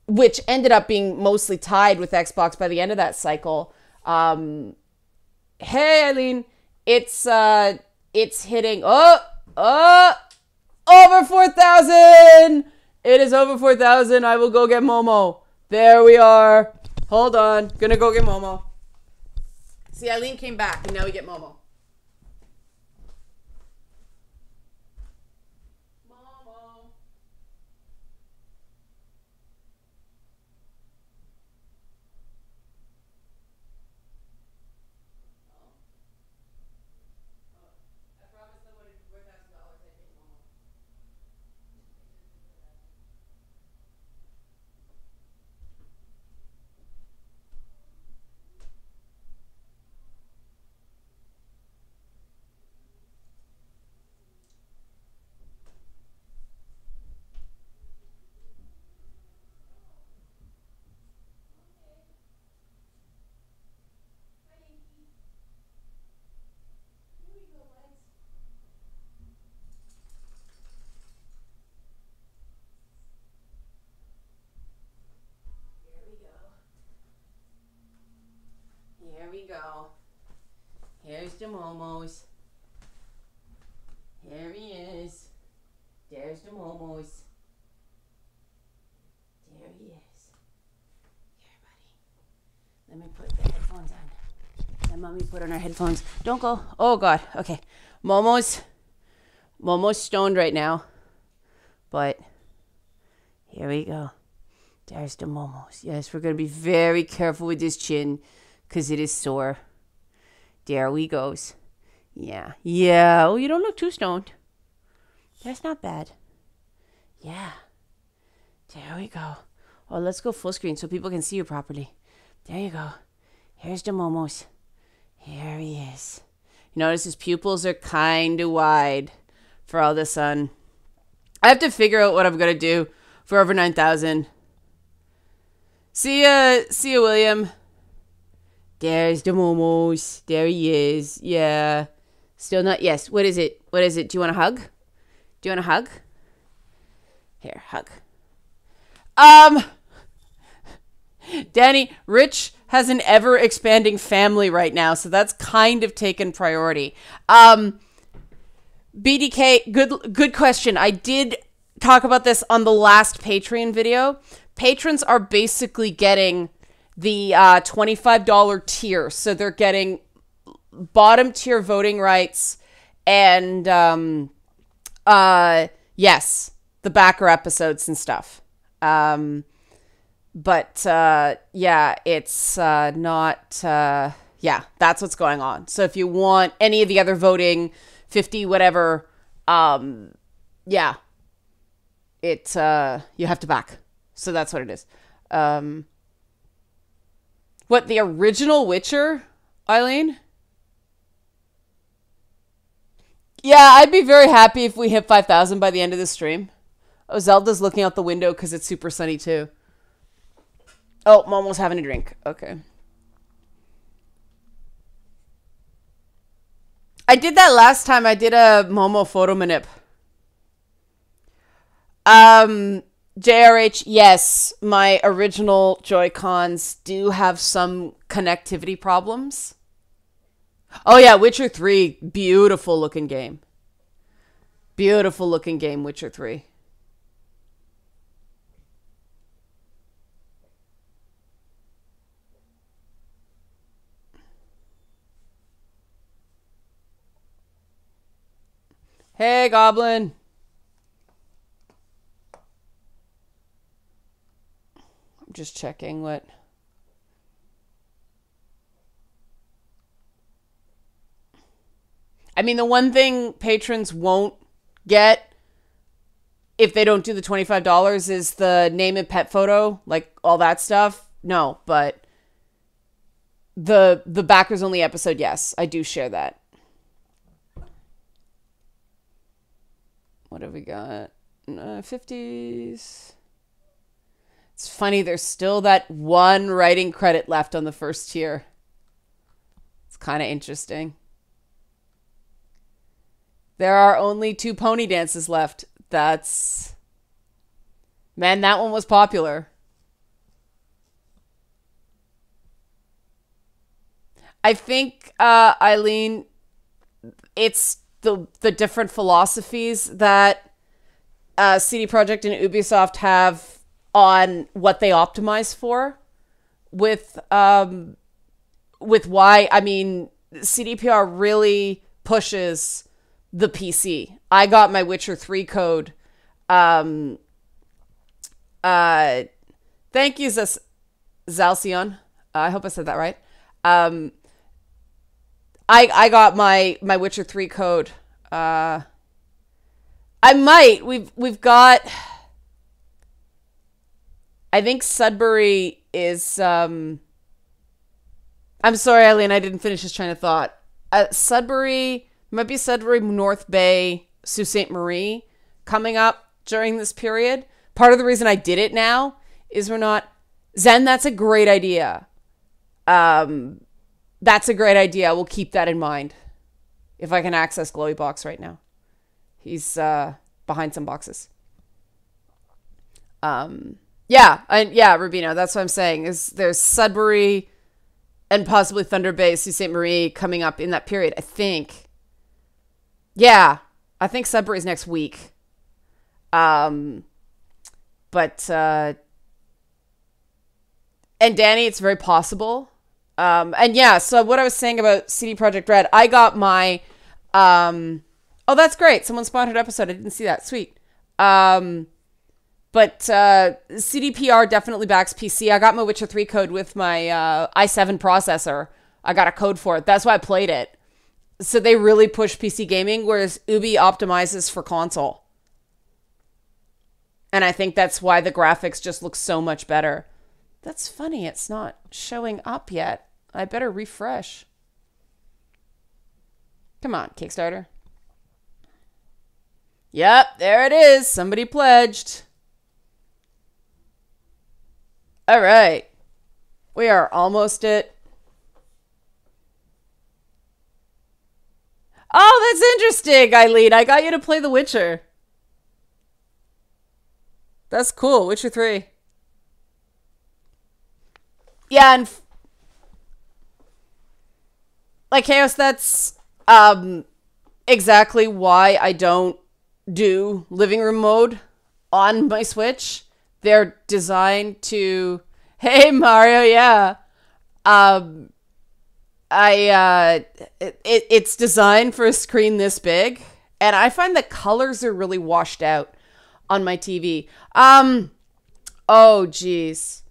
which ended up being mostly tied with Xbox by the end of that cycle. Hey Eileen, it's hitting. Over 4,000! It is over 4,000. I will go get Momo. There we are. Hold on. Gonna go get Momo. See, Eileen came back, and now we get Momo. Momo. I promised them when it's $4,000, I'd get Momo. Here we go. Here's the Momos. Here he is. There's the Momos. There he is. Here, buddy. Let me put the headphones on. Let mommy put on our headphones. Don't go. Oh, God. Okay. Momo's stoned right now. But here we go. There's the Momos. Yes, we're going to be very careful with this chin because it is sore. There we goes. Yeah. Yeah. Oh, you don't look too stoned. That's not bad. Yeah. There we go. Oh, let's go full screen so people can see you properly. There you go. Here's the Momos. Here he is. You notice his pupils are kind of wide for all the sun. I have to figure out what I'm going to do for over 9,000. See ya, William. There's the Momos. There he is. Yeah. Still not. Yes. What is it? What is it? Do you want a hug? Do you want a hug? Here, hug. Danny, Rich has an ever expanding family right now, so that's kind of taken priority. BDK, good question. I did talk about this on the last Patreon video. Patrons are basically getting the $25 tier. So they're getting bottom tier voting rights and, yes, the backer episodes and stuff. But yeah, it's not, yeah, that's what's going on. So if you want any of the other voting, 50, whatever, yeah, it, you have to back. So that's what it is. What, the original Witcher, Eileen? Yeah, I'd be very happy if we hit 5,000 by the end of the stream. Oh, Zelda's looking out the window because it's super sunny too. Oh, Momo's having a drink. Okay. I did that last time. I did a Momo photo manip. JRH, yes, my original Joy-Cons do have some connectivity problems. Oh yeah, Witcher 3, beautiful looking game. Beautiful looking game, Witcher 3. Hey, Goblin. I'm just checking what... I mean, the one thing patrons won't get if they don't do the $25 is the name and pet photo, like all that stuff. No, but the backers only episode, yes, I do share that. What have we got? 50s. It's funny, there's still that one writing credit left on the first tier. It's kind of interesting. There are only 2 pony dances left. That's... Man, that one was popular. I think, Eileen, it's the different philosophies that CD Projekt and Ubisoft have on what they optimize for with why, I mean, CDPR really pushes the PC. I got my Witcher 3 code. Thank you, Zalcion. I hope I said that right. I got my Witcher 3 code. I might. We've got, I think Sudbury is I'm sorry, Eileen, I didn't finish this train of thought. Sudbury, might be Sudbury, North Bay, Sault Ste. Marie coming up during this period. Part of the reason I did it now is we're not... Zen, that's a great idea. That's a great idea. We'll keep that in mind. If I can access Glowy Box right now. He's behind some boxes. Yeah, Rubino, that's what I'm saying. There's Sudbury and possibly Thunder Bay, Sault Ste. Marie coming up in that period, I think. Yeah, I think Sudbury's next week. And Danny, it's very possible. And yeah, so what I was saying about CD Projekt Red, I got my, oh, that's great. Someone sponsored episode. I didn't see that. Sweet. But CDPR definitely backs PC. I got my Witcher 3 code with my i7 processor. I got a code for it. That's why I played it. So they really push PC gaming, whereas Ubi optimizes for console. And I think that's why the graphics just look so much better. That's funny. It's not showing up yet. I better refresh. Come on, Kickstarter. Yep, there it is. Somebody pledged. All right. We are almost at... Oh, that's interesting, Eileen. I got you to play The Witcher. That's cool. Witcher 3. Yeah, and... like, Chaos, that's exactly why I don't do living room mode on my Switch. They're designed to... Hey, Mario, yeah. It's designed for a screen this big, and I find the colors are really washed out on my TV. Oh, geez.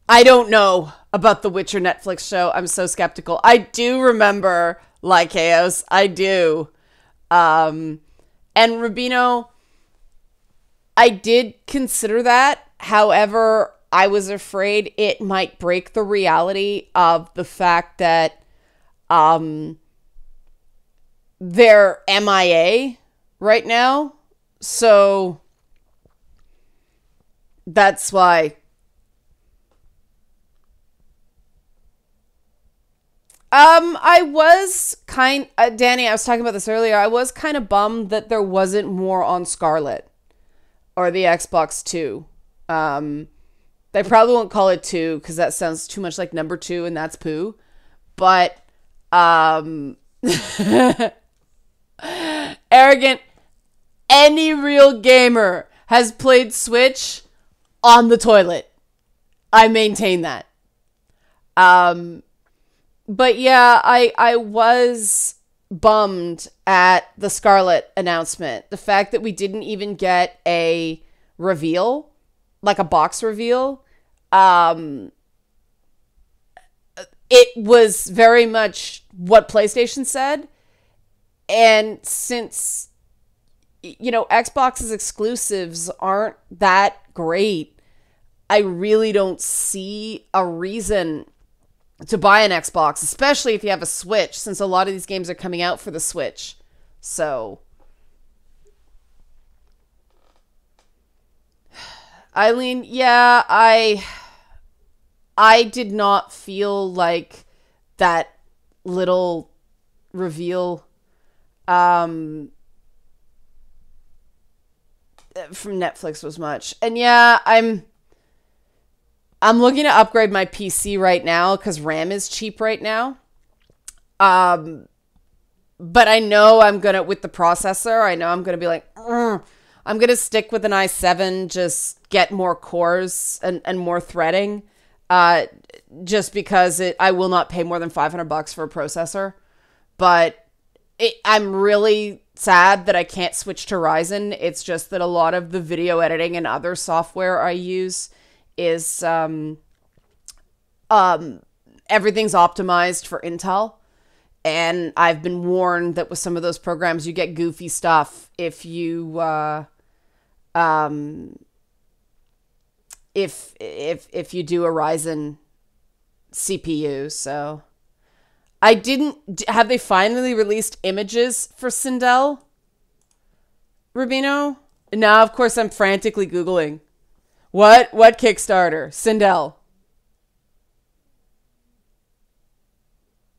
I don't know about the Witcher Netflix show. I'm so skeptical. I do remember Lycaos. I do. And Rubino, I did consider that. However, I was afraid it might break the reality of the fact that they're MIA right now. So that's why. I was Danny, I was talking about this earlier. I was kind of bummed that there wasn't more on Scarlet or the Xbox 2. They probably won't call it 2 because that sounds too much like number 2 and that's poo. But, arrogant, any real gamer has played Switch on the toilet. I maintain that. But yeah, I was bummed at the Scarlet announcement. The fact that we didn't even get a reveal, like a box reveal. It was very much what PlayStation said. And since, you know, Xbox's exclusives aren't that great, I really don't see a reason to buy an Xbox, especially if you have a Switch, since a lot of these games are coming out for the Switch. So, Eileen, yeah, I did not feel like that little reveal from Netflix was much. And yeah, I'm looking to upgrade my PC right now because RAM is cheap right now. but I know I'm gonna, with the processor, I know I'm gonna be like, I'm gonna stick with an i7, just get more cores and more threading, just because I will not pay more than $500 for a processor. But I'm really sad that I can't switch to Ryzen. It's just that a lot of the video editing and other software I use is everything's optimized for Intel. And I've been warned that with some of those programs, you get goofy stuff if you if you do a Ryzen CPU. So have they finally released images for Sindel, Rubino? Now, of course, I'm frantically Googling. What Kickstarter? Sindel.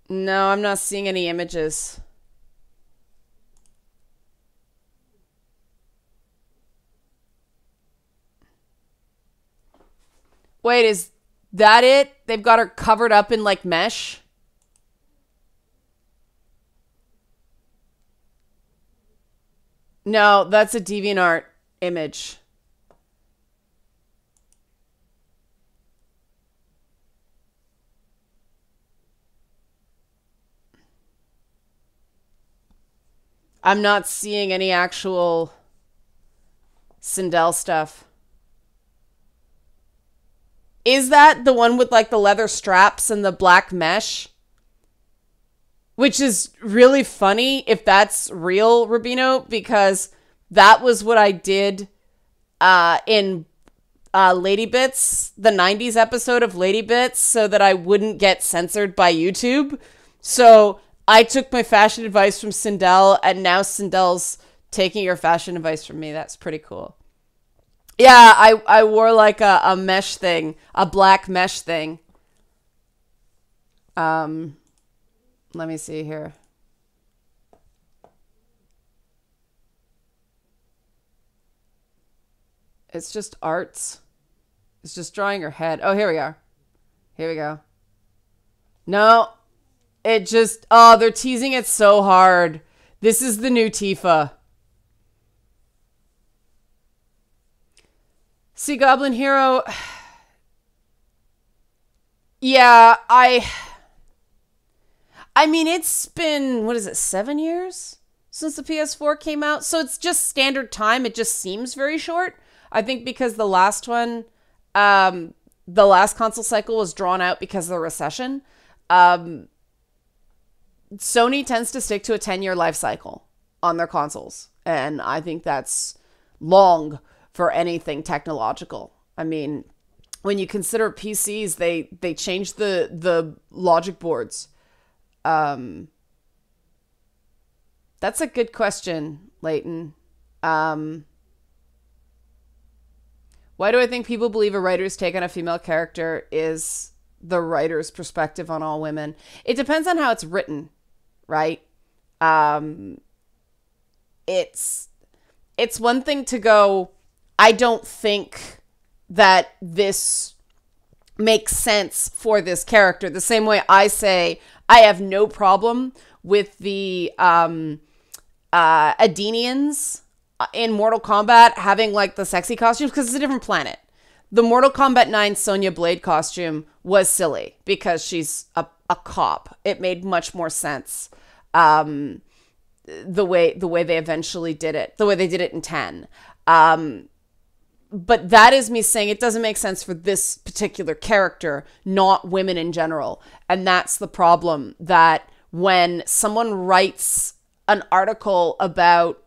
No, I'm not seeing any images. Wait, is that it? They've got her covered up in like mesh? No, that's a DeviantArt image. I'm not seeing any actual Sindel stuff. Is that the one with like the leather straps and the black mesh? Which is really funny if that's real, Rubino, because that was what I did in Lady Bits, the 90s episode of Lady Bits, so that I wouldn't get censored by YouTube. So I took my fashion advice from Sindel, and now Sindel's taking your fashion advice from me. That's pretty cool. Yeah, I wore like a mesh thing, a black mesh thing. Let me see here. It's just arts. It's just drawing her head. Oh, here we are. Here we go. No, it just, oh, they're teasing it so hard. This is the new Tifa. See, Goblin Hero. Yeah, I mean, it's been, what is it, 7 years since the PS4 came out? So it's just standard time. It just seems very short. I think because the last one, the last console cycle was drawn out because of the recession. Sony tends to stick to a 10-year life cycle on their consoles. And I think that's long for anything technological. I mean, when you consider PCs, they changed the logic boards. That's a good question, Leighton. Why do I think people believe a writer's take on a female character is the writer's perspective on all women? It depends on how it's written, right? It's one thing to go, I don't think that this makes sense for this character. The same way I say I have no problem with the Adenians in Mortal Kombat having like the sexy costumes because it's a different planet. The Mortal Kombat 9 Sonya Blade costume was silly because she's a cop. It made much more sense the way they eventually did it, the way they did it in 10. But that is me saying it doesn't make sense for this particular character, not women in general. And that's the problem, that when someone writes an article about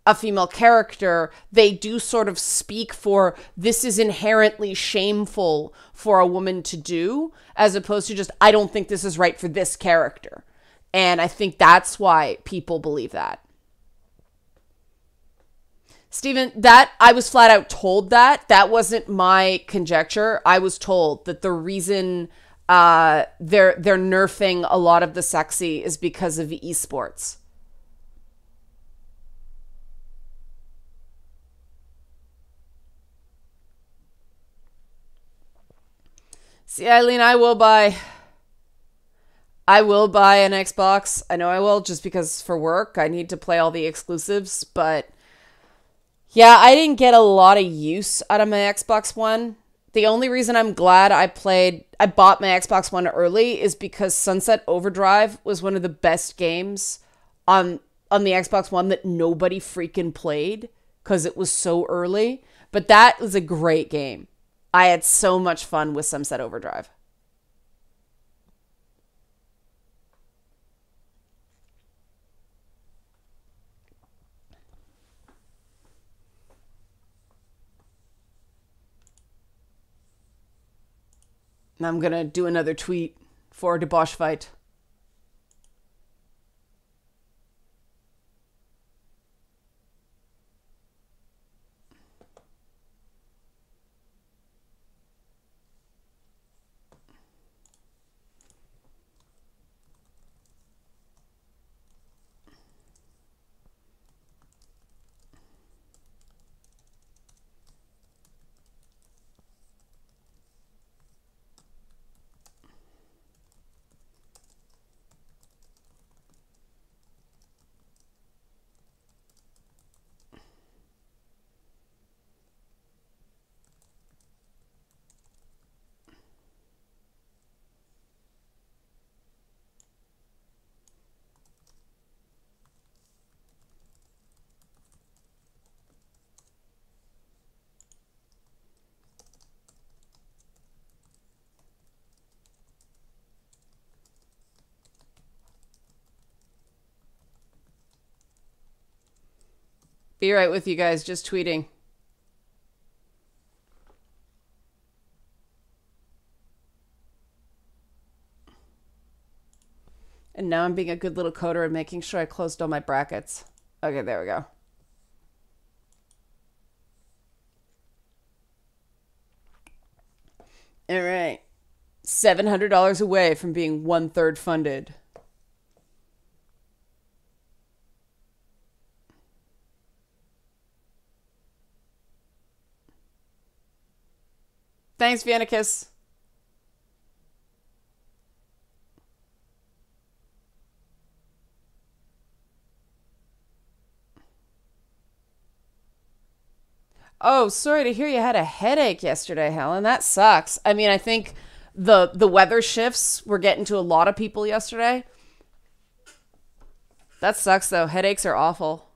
a female character, they do sort of speak for this is inherently shameful for a woman to do, as opposed to just, I don't think this is right for this character. And I think that's why people believe that. Stephen, that I was flat out told that wasn't my conjecture. I was told that the reason they're nerfing a lot of the sexy is because of esports. See, Eileen, I will buy I will buy an Xbox. I know I will, just because for work I need to play all the exclusives. But yeah, I didn't get a lot of use out of my Xbox One. The only reason I'm glad I bought my Xbox One early is because Sunset Overdrive was one of the best games on the Xbox One that nobody freaking played because it was so early. But that was a great game. I had so much fun with Sunset Overdrive. And I'm going to do another tweet for the Bosch fight. Be right with you guys, just tweeting. And now I'm being a good little coder and making sure I closed all my brackets. Okay, there we go. All right. $700 away from being 1/3 funded. Thanks, Viennicus. Oh, sorry to hear you had a headache yesterday, Helen. That sucks. I mean, I think the weather shifts were getting to a lot of people yesterday. That sucks, though. Headaches are awful.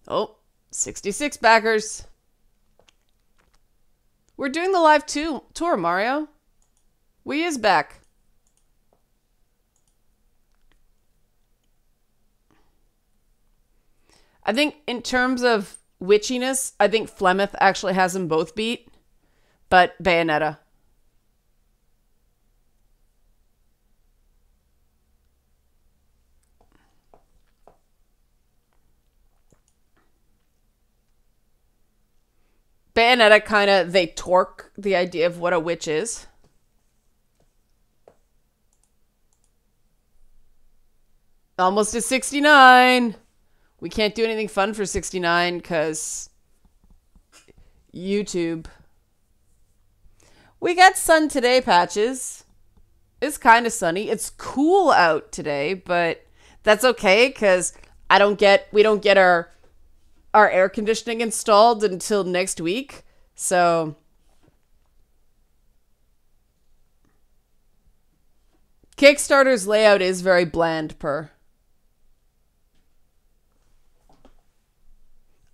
Oh, 66 backers. We're doing the live tour, Mario. We is back. I think in terms of witchiness, I think Flemeth actually has them both beat, but Bayonetta. Bayonetta kind of, they torque the idea of what a witch is. Almost at 69. We can't do anything fun for 69 because YouTube. We got sun today, Patches. It's kind of sunny. It's cool out today, but that's okay because we don't get our air conditioning installed until next week. So Kickstarter's layout is very bland per.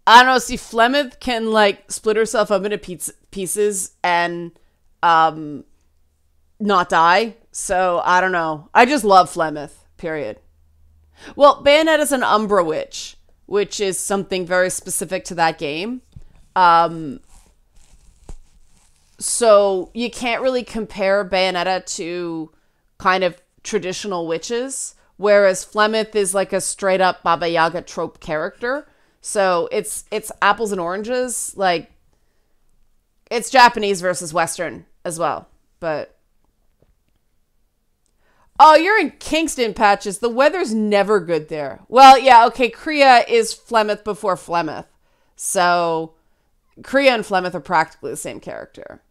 I don't know, see, Flemeth can, like, split herself up into pieces and not die. So, I don't know. I just love Flemeth, period. Well, Bayonetta's an Umbra Witch, which is something very specific to that game. So, you can't really compare Bayonetta to kind of traditional witches, whereas Flemeth is like a straight-up Baba Yaga trope character. So it's apples and oranges. Like, it's Japanese versus Western as well. But oh, you're in Kingston, Patches. The weather's never good there. Well, yeah, okay. Kriya is Flemeth before Flemeth. So Kriya and Flemeth are practically the same character.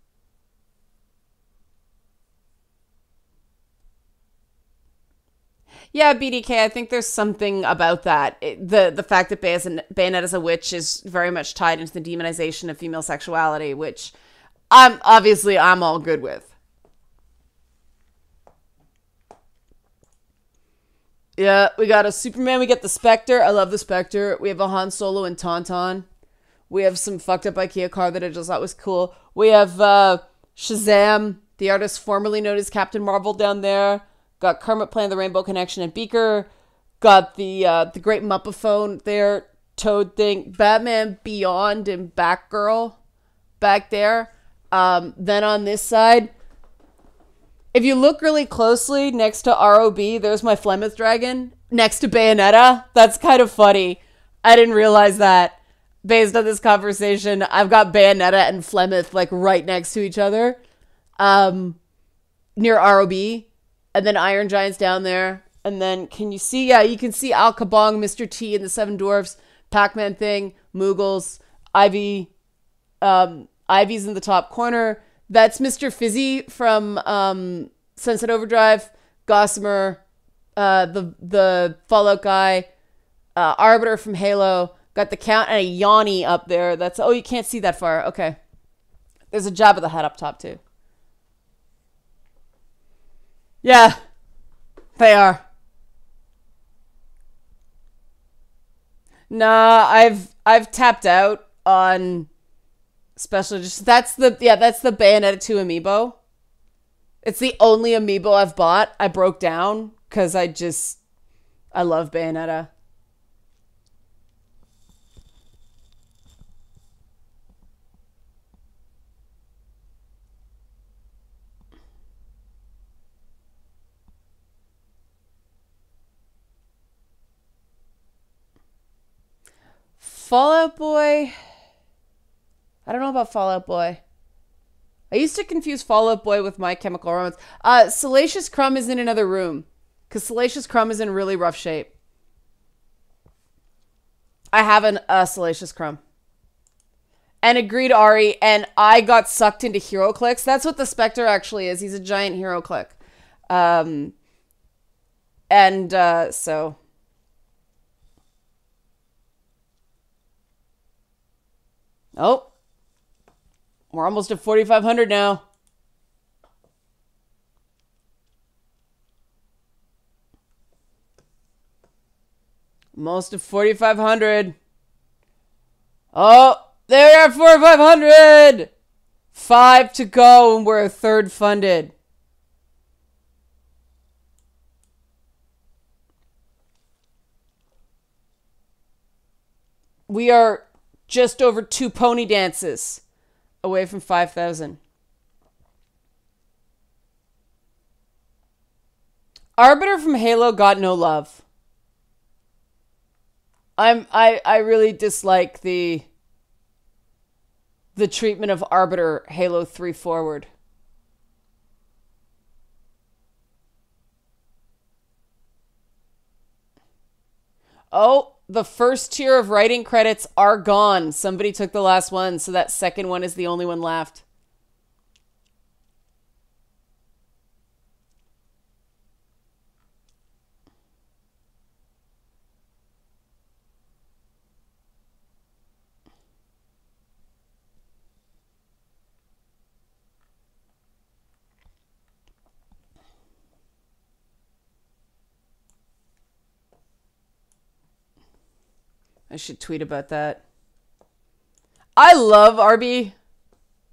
Yeah, BDK, I think there's something about that. The fact that Bayonetta's a witch is very much tied into the demonization of female sexuality, which I'm all good with. Yeah, we got a Superman, we get the Spectre. I love the Spectre. We have a Han Solo and Tauntaun. We have some fucked up IKEA car that I just thought was cool. We have Shazam, the artist formerly known as Captain Marvel down there. Got Kermit playing the Rainbow Connection and Beaker. Got the Great Muppaphone there, Toad thing. Batman Beyond and Batgirl back there. Then on this side, if you look really closely next to ROB, there's my Flemeth Dragon next to Bayonetta. That's kind of funny. I didn't realize that. Based on this conversation, I've got Bayonetta and Flemeth like right next to each other. Near ROB. And then Iron Giant's down there. And then, can you see? Yeah, you can see Al Kabong, Mr. T, and the Seven Dwarfs, Pac-Man Thing, Moogles, Ivy. Ivy's in the top corner. That's Mr. Fizzy from Sunset Overdrive, Gossamer, the Fallout guy, Arbiter from Halo. Got the Count and a Yanni up there. That's, oh, you can't see that far. Okay. There's a Jabba the Hutt up top, too. Yeah, they are. Nah, I've tapped out on special edition. That's the Bayonetta 2 amiibo. It's the only amiibo I've bought. I broke down because I love Bayonetta. Fallout Boy. I don't know about Fallout Boy. I used to confuse Fallout Boy with My Chemical Romance. Salacious Crumb is in another room. Because Salacious Crumb is in really rough shape. I have a Salacious Crumb. And agreed, Ari. And I got sucked into HeroClix. That's what the Spectre actually is. He's a giant HeroClick. So... Oh, we're almost at 4,500 now. Most of 4,500. Oh, there we are, 4,500. 5 to go, and we're a third funded. We are just over 2 pony dances away from 5,000. Arbiter from Halo got no love. I really dislike the treatment of Arbiter Halo 3 forward. Oh, the first tier of writing credits are gone. Somebody took the last one, so that second one is the only one left. I should tweet about that. I love RB.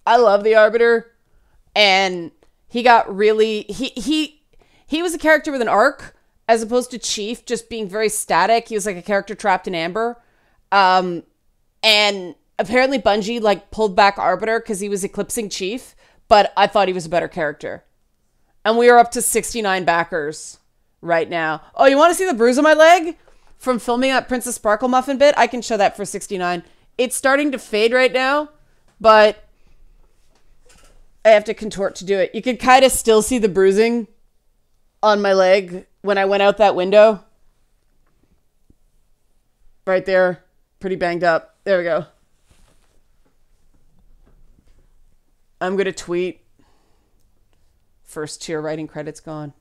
I love the Arbiter. And he got really... He was a character with an arc, as opposed to Chief just being very static. He was like a character trapped in amber. And apparently Bungie like pulled back Arbiter because he was eclipsing Chief. But I thought he was a better character. And we are up to 69 backers right now. Oh, you want to see the bruise on my leg? From filming that Princess Sparkle Muffin bit, I can show that for 69. It's starting to fade right now, but I have to contort to do it. You can kind of still see the bruising on my leg when I went out that window. Right there. Pretty banged up. There we go. I'm going to tweet. First tier writing credits gone.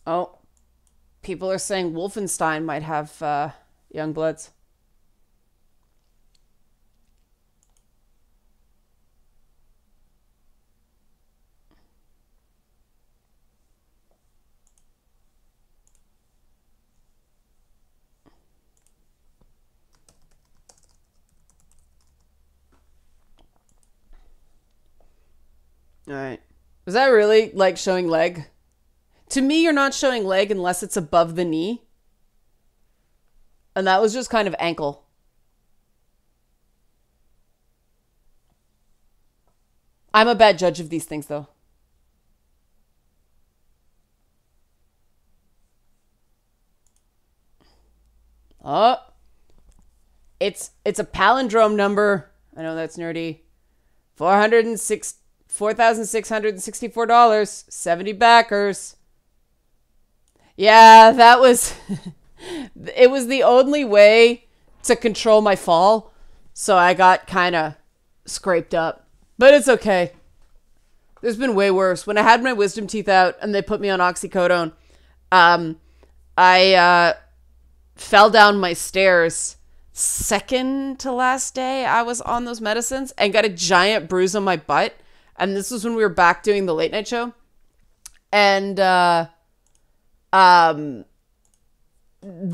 Oh, people are saying Wolfenstein might have young bloods. All right. Was that really like showing leg? To me, you're not showing leg unless it's above the knee. And that was just kind of ankle. I'm a bad judge of these things, though. Oh. It's a palindrome number. I know that's nerdy. $4,664. 70 backers. Yeah, that was... It was the only way to control my fall. So I got kind of scraped up. But it's okay. There's been way worse. When I had my wisdom teeth out and they put me on oxycodone, I fell down my stairs second to last day I was on those medicines and got a giant bruise on my butt. And this was when we were back doing the late night show. And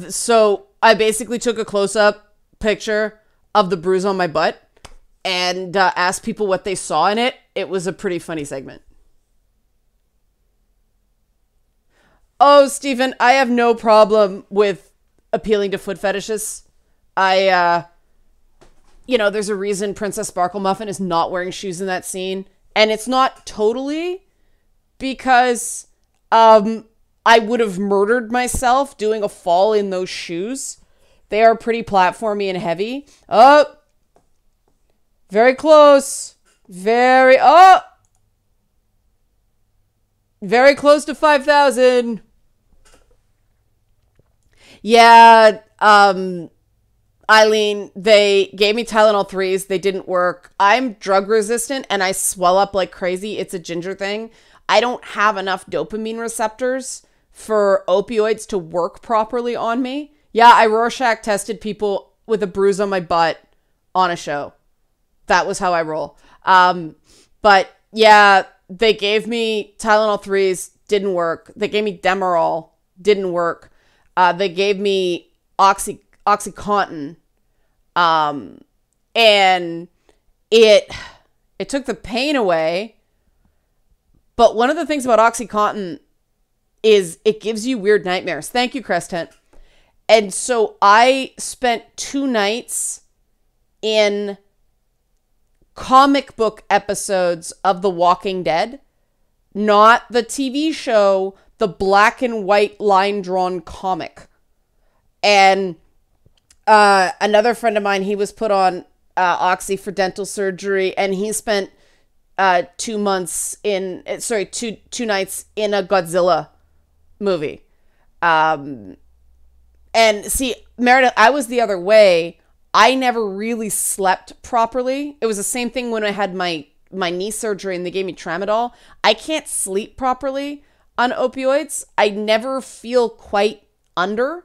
so I basically took a close-up picture of the bruise on my butt and asked people what they saw in it. It was a pretty funny segment. Oh, Stephen, I have no problem with appealing to foot fetishes. There's a reason Princess Sparkle Muffin is not wearing shoes in that scene. And it's not totally because I would have murdered myself doing a fall in those shoes. They are pretty platformy and heavy. Oh, very close. Very close to 5,000. Yeah, Eileen, they gave me Tylenol 3s. They didn't work. I'm drug resistant and I swell up like crazy. It's a ginger thing. I don't have enough dopamine receptors for opioids to work properly on me. Yeah, I Rorschach tested people with a bruise on my butt on a show. That was how I roll. But yeah, they gave me Tylenol 3s. Didn't work. They gave me Demerol. Didn't work. They gave me OxyContin. And it took the pain away. But one of the things about OxyContin is it gives you weird nightmares. Thank you, Crestent. And so I spent 2 nights in comic book episodes of The Walking Dead, not the TV show, the black and white line drawn comic. And another friend of mine, he was put on Oxy for dental surgery, and he spent 2 nights in a Godzilla movie. And see, Meredith, I was the other way. I never really slept properly. It was the same thing when I had my knee surgery and they gave me tramadol. I can't sleep properly on opioids. I never feel quite under.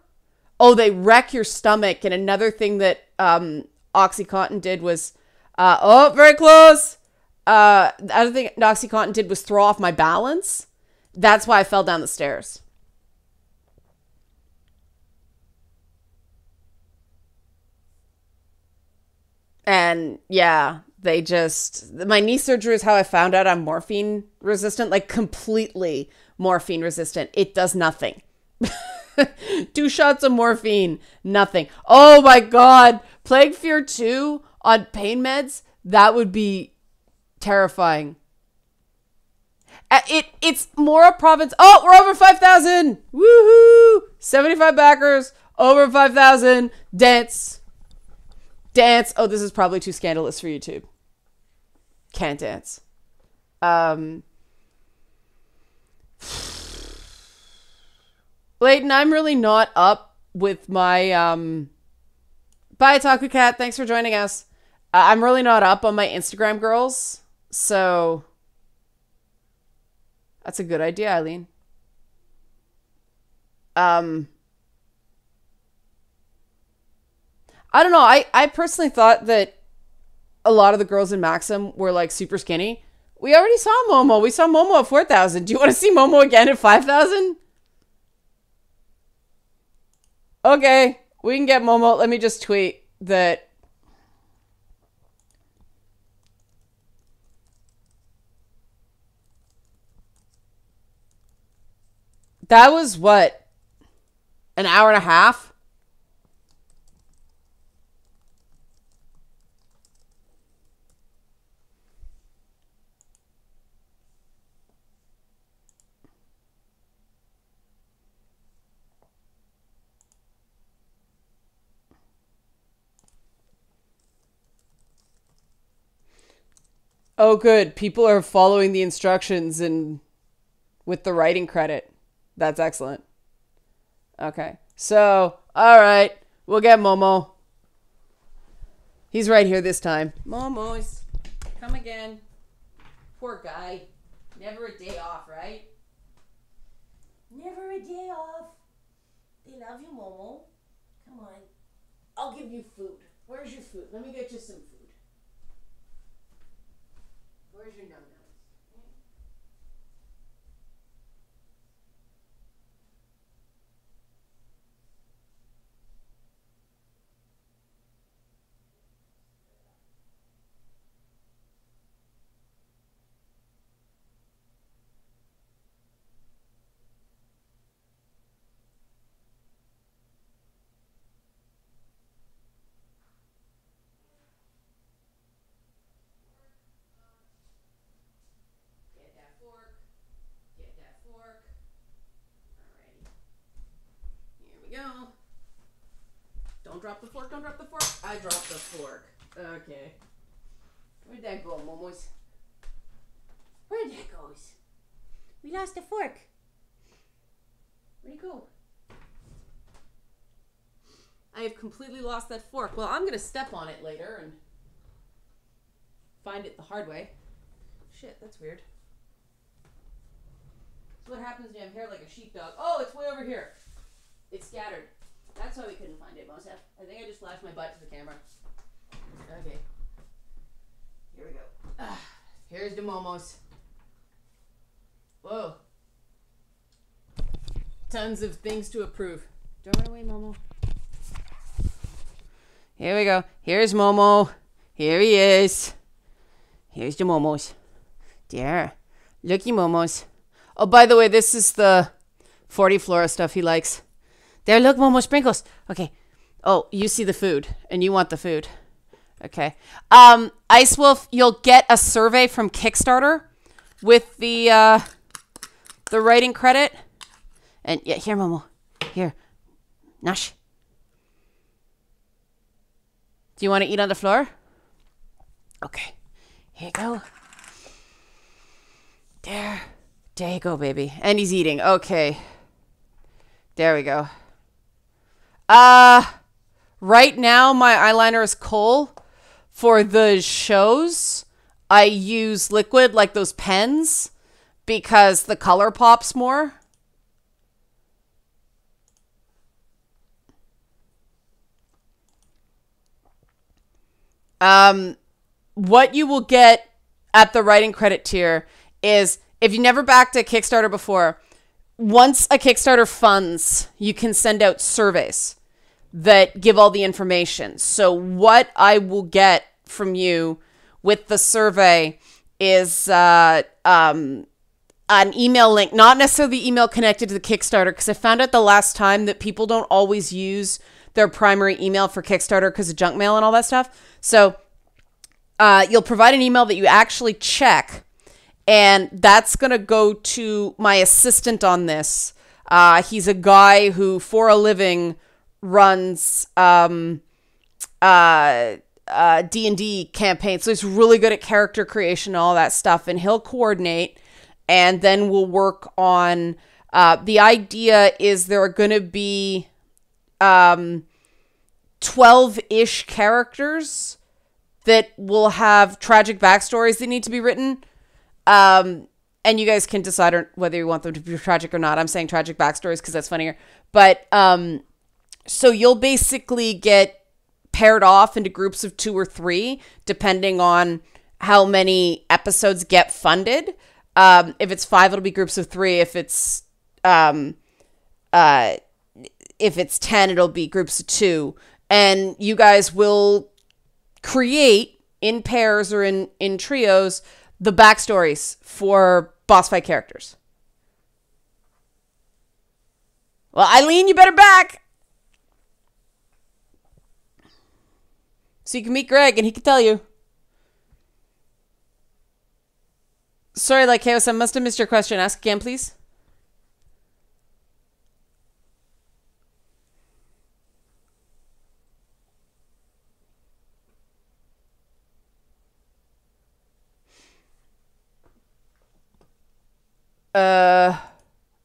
Oh, they wreck your stomach. And another thing that OxyContin did was, very close. The other thing OxyContin did was throw off my balance. That's why I fell down the stairs. And yeah, my knee surgery is how I found out I'm morphine resistant, like completely morphine resistant. It does nothing. 2 shots of morphine, nothing. Oh my God. Plague Fear 2 on pain meds. That would be terrifying. It's more a province. Oh, we're over 5,000. Woohoo. 75 backers, over 5,000. Dance. Oh, this is probably too scandalous for YouTube. Can't dance. Layton, I'm really not up with my bye, Taku Cat. Thanks for joining us. I'm really not up on my Instagram girls, so that's a good idea, Eileen. I don't know. I personally thought that a lot of the girls in Maxim were like super skinny. We already saw Momo. We saw Momo at 4,000. Do you want to see Momo again at 5,000? Okay, we can get Momo. Let me just tweet that. That was what? An hour and a half? Oh, good. People are following the instructions and with the writing credit. That's excellent. Okay. So, all right. We'll get Momo. He's right here this time. Momo's. Come again. Poor guy. Never a day off, right? Never a day off. They love you, Momo. Come on. I'll give you food. Where's your food? Let me get you some food. Where's your num-nums? Get that fork. Get that fork. Alrighty. Here we go. Don't drop the fork. Don't drop the fork. I dropped the fork. Okay. Where'd that go, Momos? Where'd that goes? We lost the fork. Where'd it go? I have completely lost that fork. Well, I'm going to step on it later and find it the hard way. Shit, that's weird. That's what happens when you have hair like a sheepdog. Oh, it's way over here. It's scattered. That's why we couldn't find it, Mosef. I think I just flashed my butt to the camera. Okay. Here we go. Here's the Momos. Whoa. Tons of things to approve. Don't run away, Momo. Here we go. Here's Momo. Here he is. Here's the Momos. There. Looky, Momos. Oh, by the way, this is the 40 Flora stuff he likes. There, look, Momo sprinkles. Okay. Oh, you see the food, and you want the food. Okay. Ice Wolf, you'll get a survey from Kickstarter with the writing credit. And yeah, here, Momo. Here. Nash. Do you want to eat on the floor? Okay. Here you go. There. There you go, baby. And he's eating. Okay. There we go. Right now, my eyeliner is Kohl. For the shows, I use liquid, like those pens, because the color pops more. What you will get at the writing credit tier is, if you never backed a Kickstarter before, once a Kickstarter funds, you can send out surveys that give all the information. So what I will get from you with the survey is an email link, not necessarily the email connected to the Kickstarter, because I found out the last time that people don't always use their primary email for Kickstarter because of junk mail and all that stuff. So you'll provide an email that you actually check, and that's going to go to my assistant on this. He's a guy who, for a living, runs D&D campaigns. So he's really good at character creation and all that stuff, and he'll coordinate, and then we'll work on the idea is there are going to be 12-ish characters that will have tragic backstories that need to be written. And you guys can decide whether you want them to be tragic or not. I'm saying tragic backstories because that's funnier. But so you'll basically get paired off into groups of 2 or 3, depending on how many episodes get funded. If it's 5, it'll be groups of 3. If it's 10, it'll be groups of 2. And you guys will create in pairs or in trios the backstories for boss fight characters. Well, Eileen, you better back. So you can meet Greg and he can tell you. Sorry, like Chaos, I must have missed your question. Ask again, please.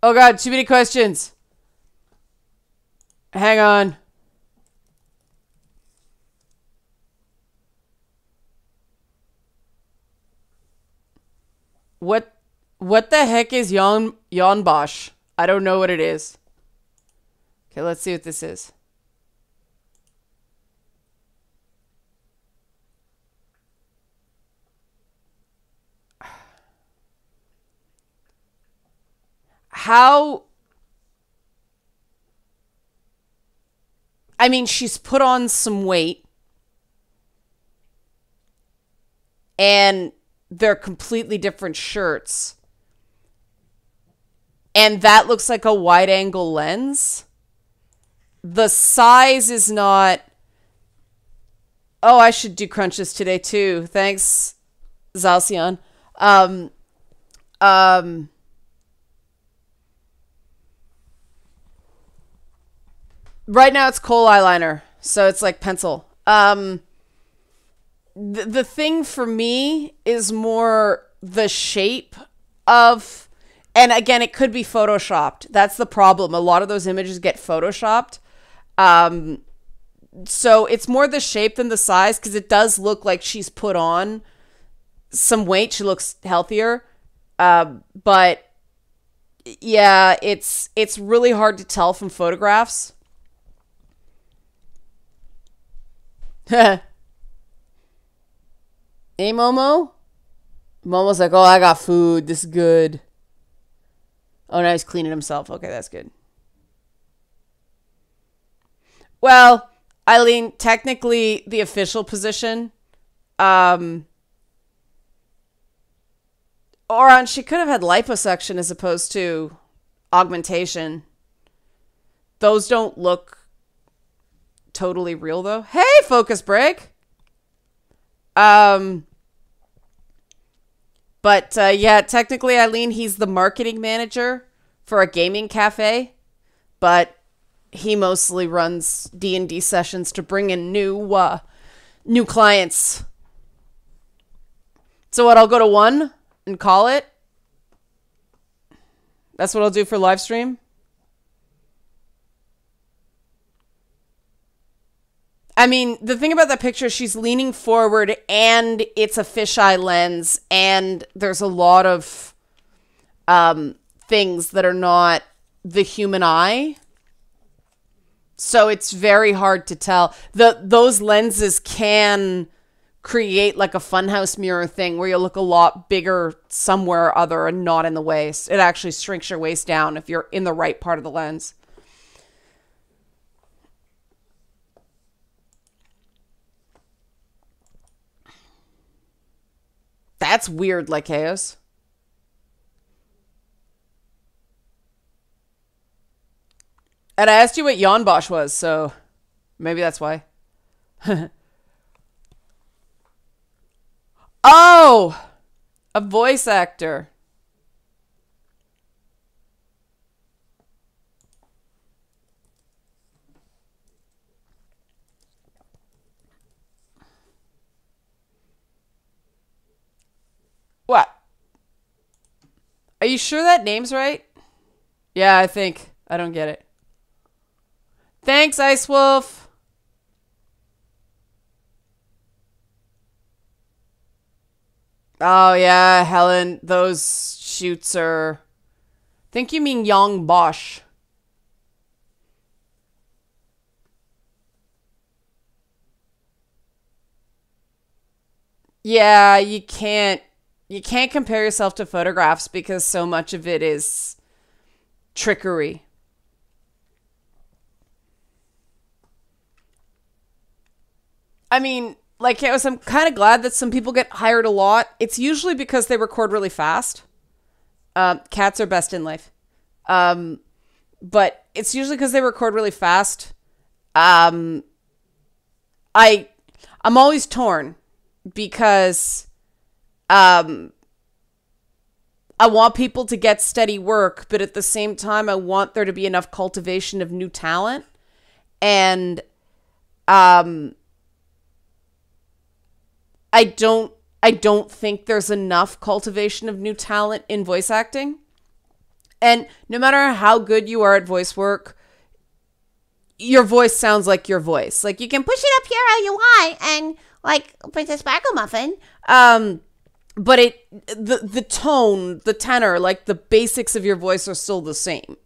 Oh god, too many questions. Hang on. What the heck is Bosch? I don't know what it is. Okay, let's see what this is. How... I mean, she's put on some weight. And they're completely different shirts. And that looks like a wide-angle lens. The size is not... Oh, I should do crunches today too. Thanks, Zalcion. Right now it's kohl eyeliner, so it's like pencil. The thing for me is more the shape of, and again, it could be photoshopped. That's the problem. A lot of those images get photoshopped. So it's more the shape than the size, because it does look like she's put on some weight. She looks healthier. But yeah, it's really hard to tell from photographs. Hey, Momo? Momo's like, oh, I got food. This is good. Oh, now he's cleaning himself. Okay, that's good. Well, Eileen, technically the official position, Oran, she could have had liposuction as opposed to augmentation. Those don't look totally real though. Hey, focus break. But yeah, technically, Eileen, he's the marketing manager for a gaming cafe, but he mostly runs D&D sessions to bring in new clients. So what, I'll go to 1 and call it? That's what I'll do for live stream? I mean, the thing about that picture, she's leaning forward and it's a fisheye lens and there's a lot of things that are not the human eye. So it's very hard to tell. Those lenses can create like a funhouse mirror thing where you look a lot bigger somewhere or other and not in the waist. It actually shrinks your waist down if you're in the right part of the lens. That's weird, like Chaos. And I asked you what Jan Bosch was, so maybe that's why. Oh! A voice actor. What? Are you sure that name's right? Yeah, I think. I don't get it. Thanks, Ice Wolf. Oh, yeah, Helen. Those... Schutzer. Think you mean Young Bosch. Yeah, you can't compare yourself to photographs because so much of it is trickery. I mean, like, I'm kind of glad that some people get hired a lot. It's usually because they record really fast. Cats are best in life. But it's usually because they record really fast. Um, I, I'm always torn because, um, I want people to get steady work, but at the same time, I want there to be enough cultivation of new talent. And, um, I don't think there's enough cultivation of new talent in voice acting. And no matter how good you are at voice work, your voice sounds like your voice. Like, you can push it up here how you want and like Princess Sparkle Muffin. But the tone, the tenor, like the basics of your voice are still the same.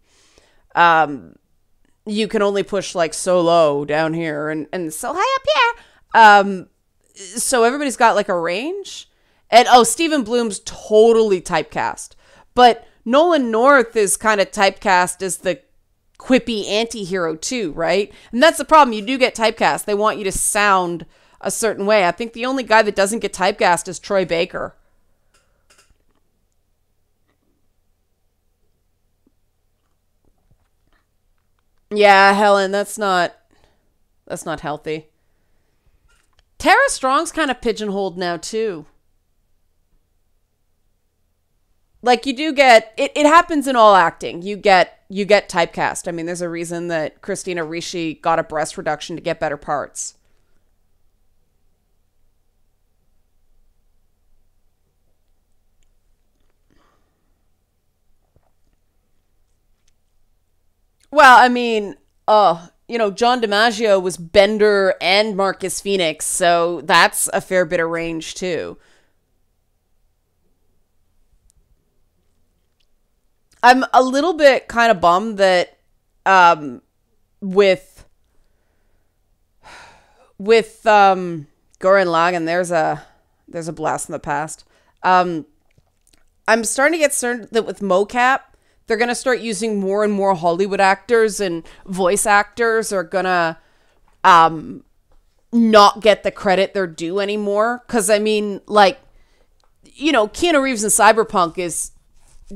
You can only push like so low down here and so high up here. So everybody's got like a range. And Stephen Bloom's totally typecast. But Nolan North is kind of typecast as the quippy anti-hero too, right? And that's the problem. You do get typecast. They want you to sound a certain way. I think the only guy that doesn't get typecast is Troy Baker. Yeah, Helen, that's not healthy. Tara Strong's kind of pigeonholed now too. Like, you do get it happens in all acting. You get typecast. I mean, there's a reason that Christina Ricci got a breast reduction to get better parts. Well, I mean, John DiMaggio was Bender and Marcus Phoenix, so that's a fair bit of range too. I'm a little bit kind of bummed that um with Goran Lagann, there's a blast in the past. Um I'm starting to get certain that with mocap, they're going to start using more and more Hollywood actors, and voice actors are going to not get the credit they're due anymore. Because, I mean, like, Keanu Reeves in Cyberpunk is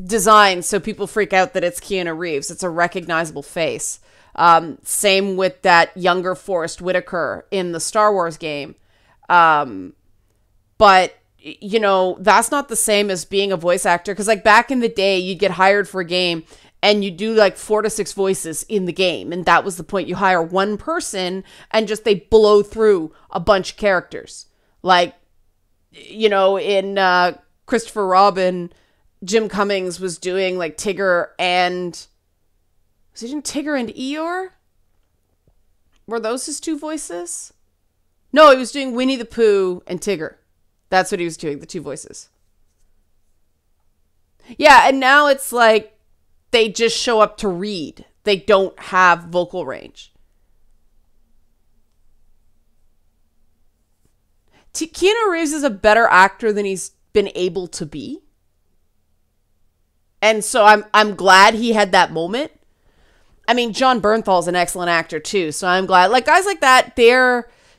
designed so people freak out that it's Keanu Reeves. It's a recognizable face. Same with that younger Forrest Whitaker in the Star Wars game. But that's not the same as being a voice actor. Because, like, back in the day, you'd get hired for a game and you do like 4 to 6 voices in the game. And that was the point. You hire one person and just they blow through a bunch of characters. Like, in Christopher Robin, Jim Cummings was doing like Tigger and... Was he doing Tigger and Eeyore? Were those his 2 voices? No, he was doing Winnie the Pooh and Tigger. That's what he was doing, the 2 voices. Yeah, and now it's like they just show up to read. They don't have vocal range. Keanu Reeves is a better actor than he's been able to be. And so I'm glad he had that moment. I mean, John Bernthal's an excellent actor too, so I'm glad. Like, guys like that,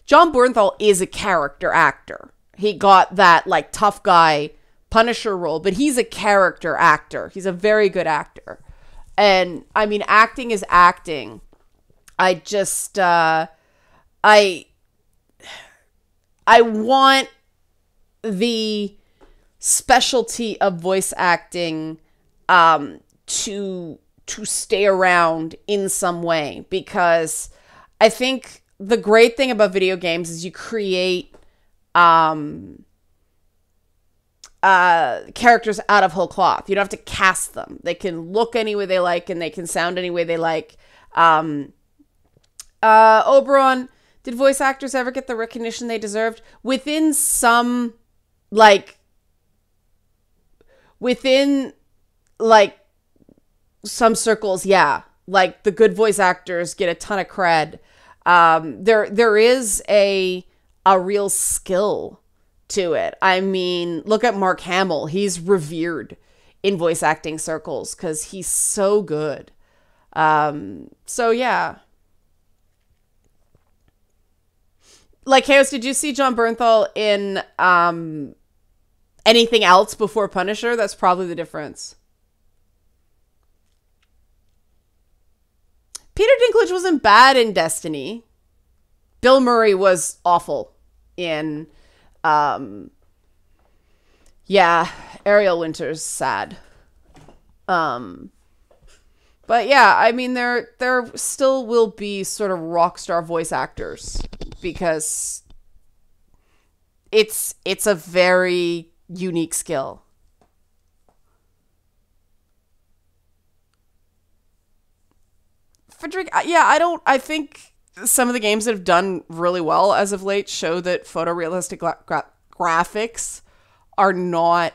John Bernthal is a character actor. He got that, like, tough guy Punisher role, but he's a character actor. He's a very good actor. And, I mean, acting is acting. I just, I want the specialty of voice acting to stay around in some way, because I think the great thing about video games is you create characters out of whole cloth. You don't have to cast them. They can look any way they like and they can sound any way they like. Oberon, did voice actors ever get the recognition they deserved? Within like some circles, yeah, like the good voice actors get a ton of cred. There is a real skill to it. I mean, look at Mark Hamill. He's revered in voice acting circles because he's so good. So yeah. Like, Chaos, did you see John Bernthal in anything else before Punisher? That's probably the difference. Peter Dinklage wasn't bad in Destiny. Bill Murray was awful in, Ariel Winter's sad. But yeah, I mean, there still will be sort of rock star voice actors because it's a very unique skill. Frederick, yeah, I think some of the games that have done really well as of late show that photorealistic graphics are not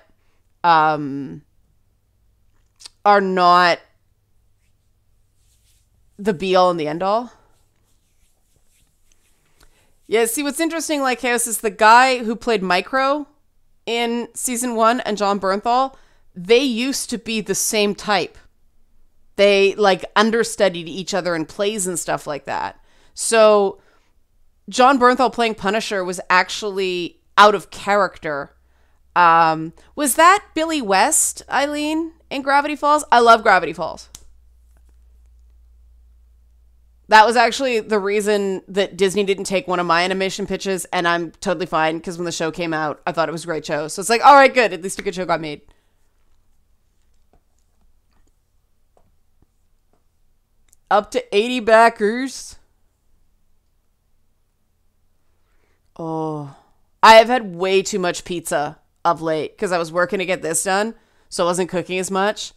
the be all and the end all. Yeah, see, what's interesting, like, Chaos, is the guy who played Micro in season 1 and John Bernthal, they used to be the same type. They, like, understudied each other in plays and stuff like that. So John Bernthal playing Punisher was actually out of character. Was that Billy West, Eileen, in Gravity Falls? I love Gravity Falls. That was actually the reason that Disney didn't take one of my animation pitches, and I'm totally fine, because when the show came out, I thought it was a great show. So it's like, all right, good. At least a good show got made. Up to 80 backers. Oh. I have had way too much pizza of late because I was working to get this done, so I wasn't cooking as much.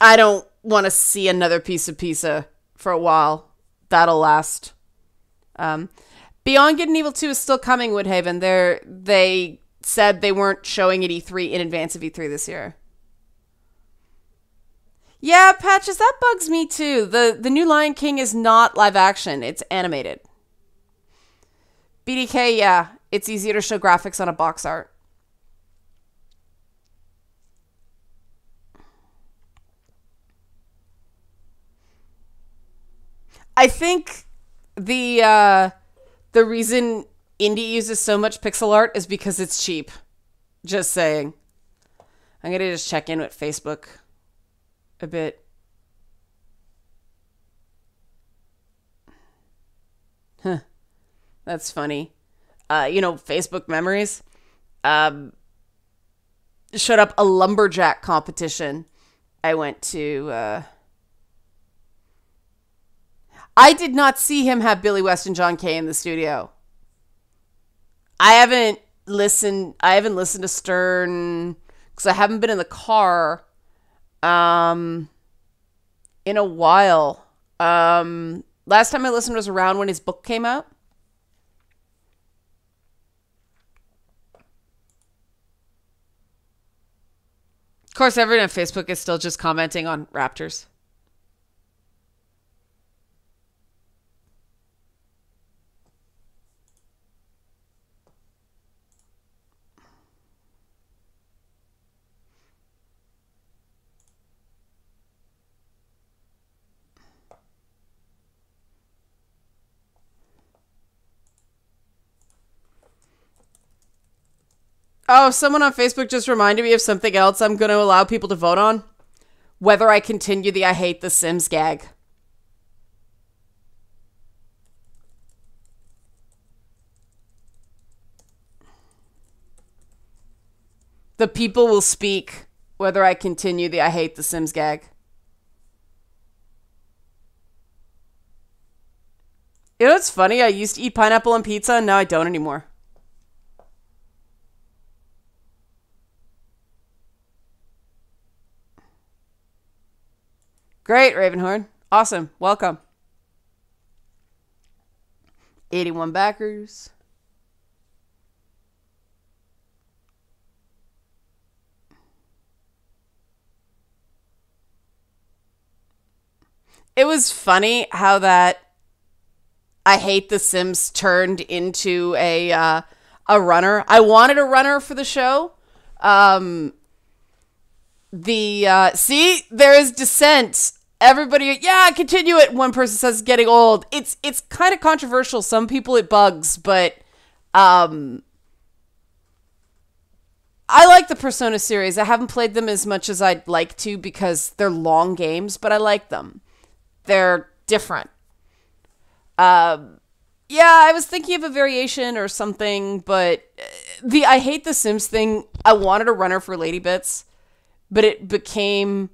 I don't want to see another piece of pizza for a while. That'll last. Beyond Good and Evil 2 is still coming, Woodhaven. They said they weren't showing at E3 in advance of E3 this year. Yeah, Patches, that bugs me too. The new Lion King is not live action. It's animated. BDK, yeah. It's easier to show graphics on a box art. I think the reason indie uses so much pixel art is because it's cheap. Just saying. I'm going to just check in with Facebook a bit. Huh. That's funny. Facebook memories. Showed up a lumberjack competition I went to. I did not see him have Billy West and John Kay in the studio. I haven't listened to Stern because I haven't been in the car in a while. Last time I listened was around when his book came out. Of course, everyone on Facebook is still just commenting on Raptors. Oh, someone on Facebook just reminded me of something else I'm going to allow people to vote on. Whether I continue the I Hate the Sims gag. The people will speak whether I continue the I Hate the Sims gag. You know what's funny? I used to eat pineapple on pizza and now I don't anymore. Great, Ravenhorn. Awesome. Welcome. 81 backers. it was funny how that I Hate the Sims turned into a runner. I wanted a runner for the show. See, there is dissent. Everybody, yeah, continue it. One person says getting old. It's kind of controversial. Some people it bugs, but I like the Persona series. I haven't played them as much as I'd like to because they're long games, but I like them. They're different. Yeah, I was thinking of a variation or something, but the I Hate the Sims thing, I wanted a runner for Lady Bits, but it became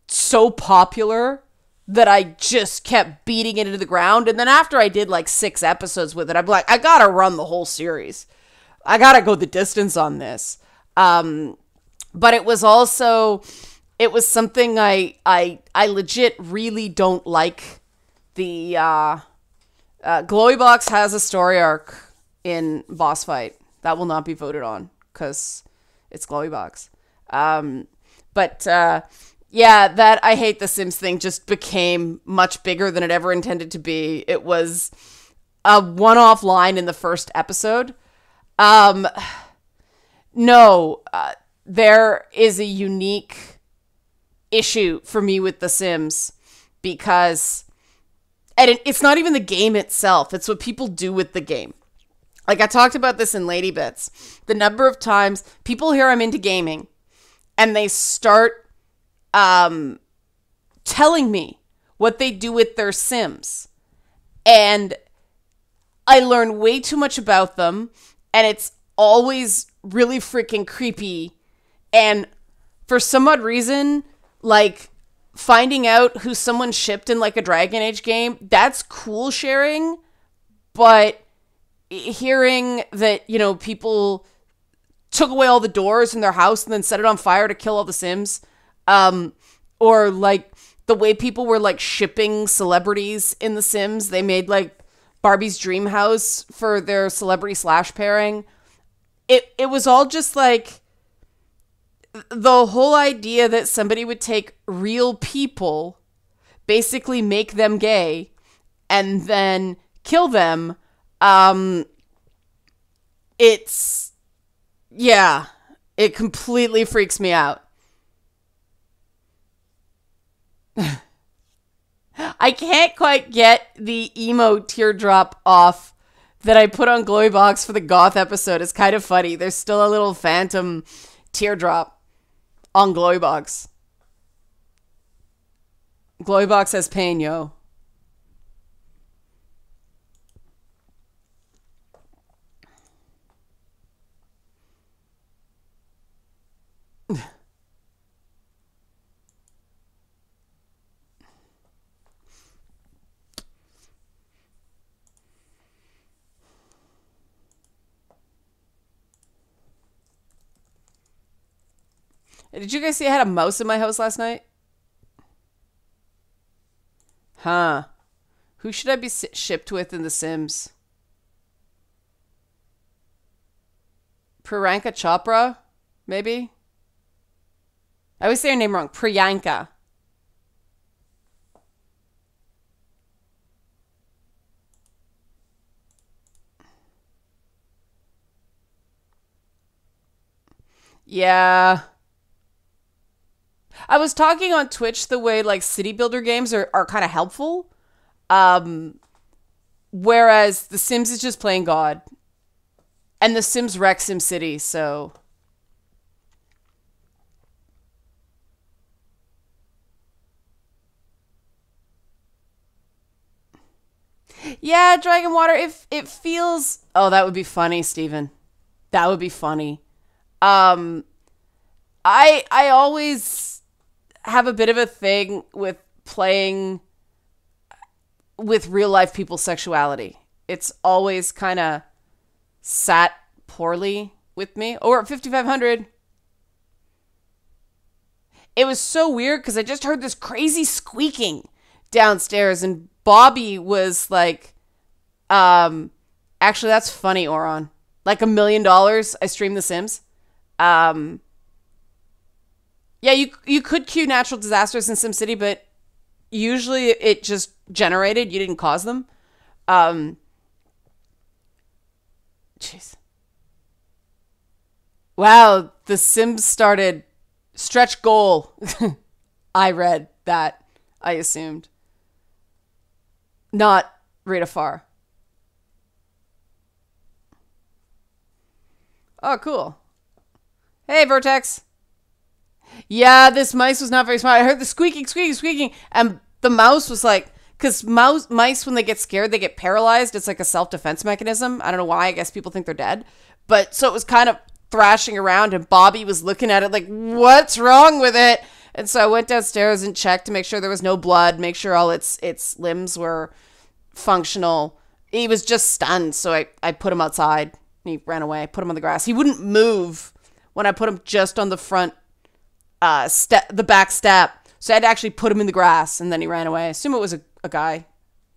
so popular that I just kept beating it into the ground. And then after I did like 6 episodes with it, I'm like, I gotta run the whole series. I gotta go the distance on this. But it was also, it was something I legit really don't like. The Glowy Box has a story arc in Boss Fight that will not be voted on because it's Glowy Box. Yeah, that I Hate the Sims thing just became much bigger than it ever intended to be. It was a one-off line in the first episode. No, there is a unique issue for me with The Sims because, and it's not even the game itself, it's what people do with the game. Like I talked about this in Lady Bits, the number of times people hear I'm into gaming and they start telling me what they do with their Sims. And I learn way too much about them, and it's always really freaking creepy. And for some odd reason, like finding out who someone shipped in like a Dragon Age game, that's cool sharing. But hearing that, you know, people took away all the doors in their house and then set it on fire to kill all the Sims, or like the way people were like shipping celebrities in The Sims. They made like Barbie's dream house for their celebrity slash pairing. It was all just like the whole idea that somebody would take real people, basically make them gay, and then kill them. It's, yeah, it completely freaks me out. I can't quite get the emo teardrop off that I put on Glowy Box for the goth episode. It's kind of funny. There's still a little phantom teardrop on Glowy Box. Glowy Box has pain, yo. Did you guys see I had a mouse in my house last night? Huh. Who should I be shipped with in The Sims? Priyanka Chopra? Maybe? I always say her name wrong. Priyanka. Yeah. I was talking on Twitch the way like city builder games are kind of helpful. Whereas The Sims is just playing God. And The Sims wreck SimCity, so. Yeah, Dragon Water, if it feels, oh, that would be funny, Steven. That would be funny. I always have a bit of a thing with playing with real life people's sexuality. It's always kind of sat poorly with me. Or at 5500. It was so weird because I just heard this crazy squeaking downstairs and Bobby was like, actually that's funny, Oron. Like $1 million I stream The Sims. Yeah, you could cue natural disasters in SimCity, but Usually it just generated. You didn't cause them. Jeez. Wow, The Sims started stretch goal. I read that. I assumed. Not Rita Farr. Oh, cool. Hey, Vertex. Yeah, this mice was not very smart. I heard the squeaking, squeaking, squeaking, and the mouse was like, because mice, when they get scared, they get paralyzed. It's like a self-defense mechanism. I don't know why. I guess people think they're dead. But so it was kind of thrashing around, and Bobby was looking at it like, what's wrong with it? And so I went downstairs and checked to make sure there was no blood, make sure all its limbs were functional. He was just stunned, so I put him outside. And he ran away. I put him on the grass. He wouldn't move when I put him just on the front the back step. So I had to actually put him in the grass, and then he ran away. I assume it was a guy.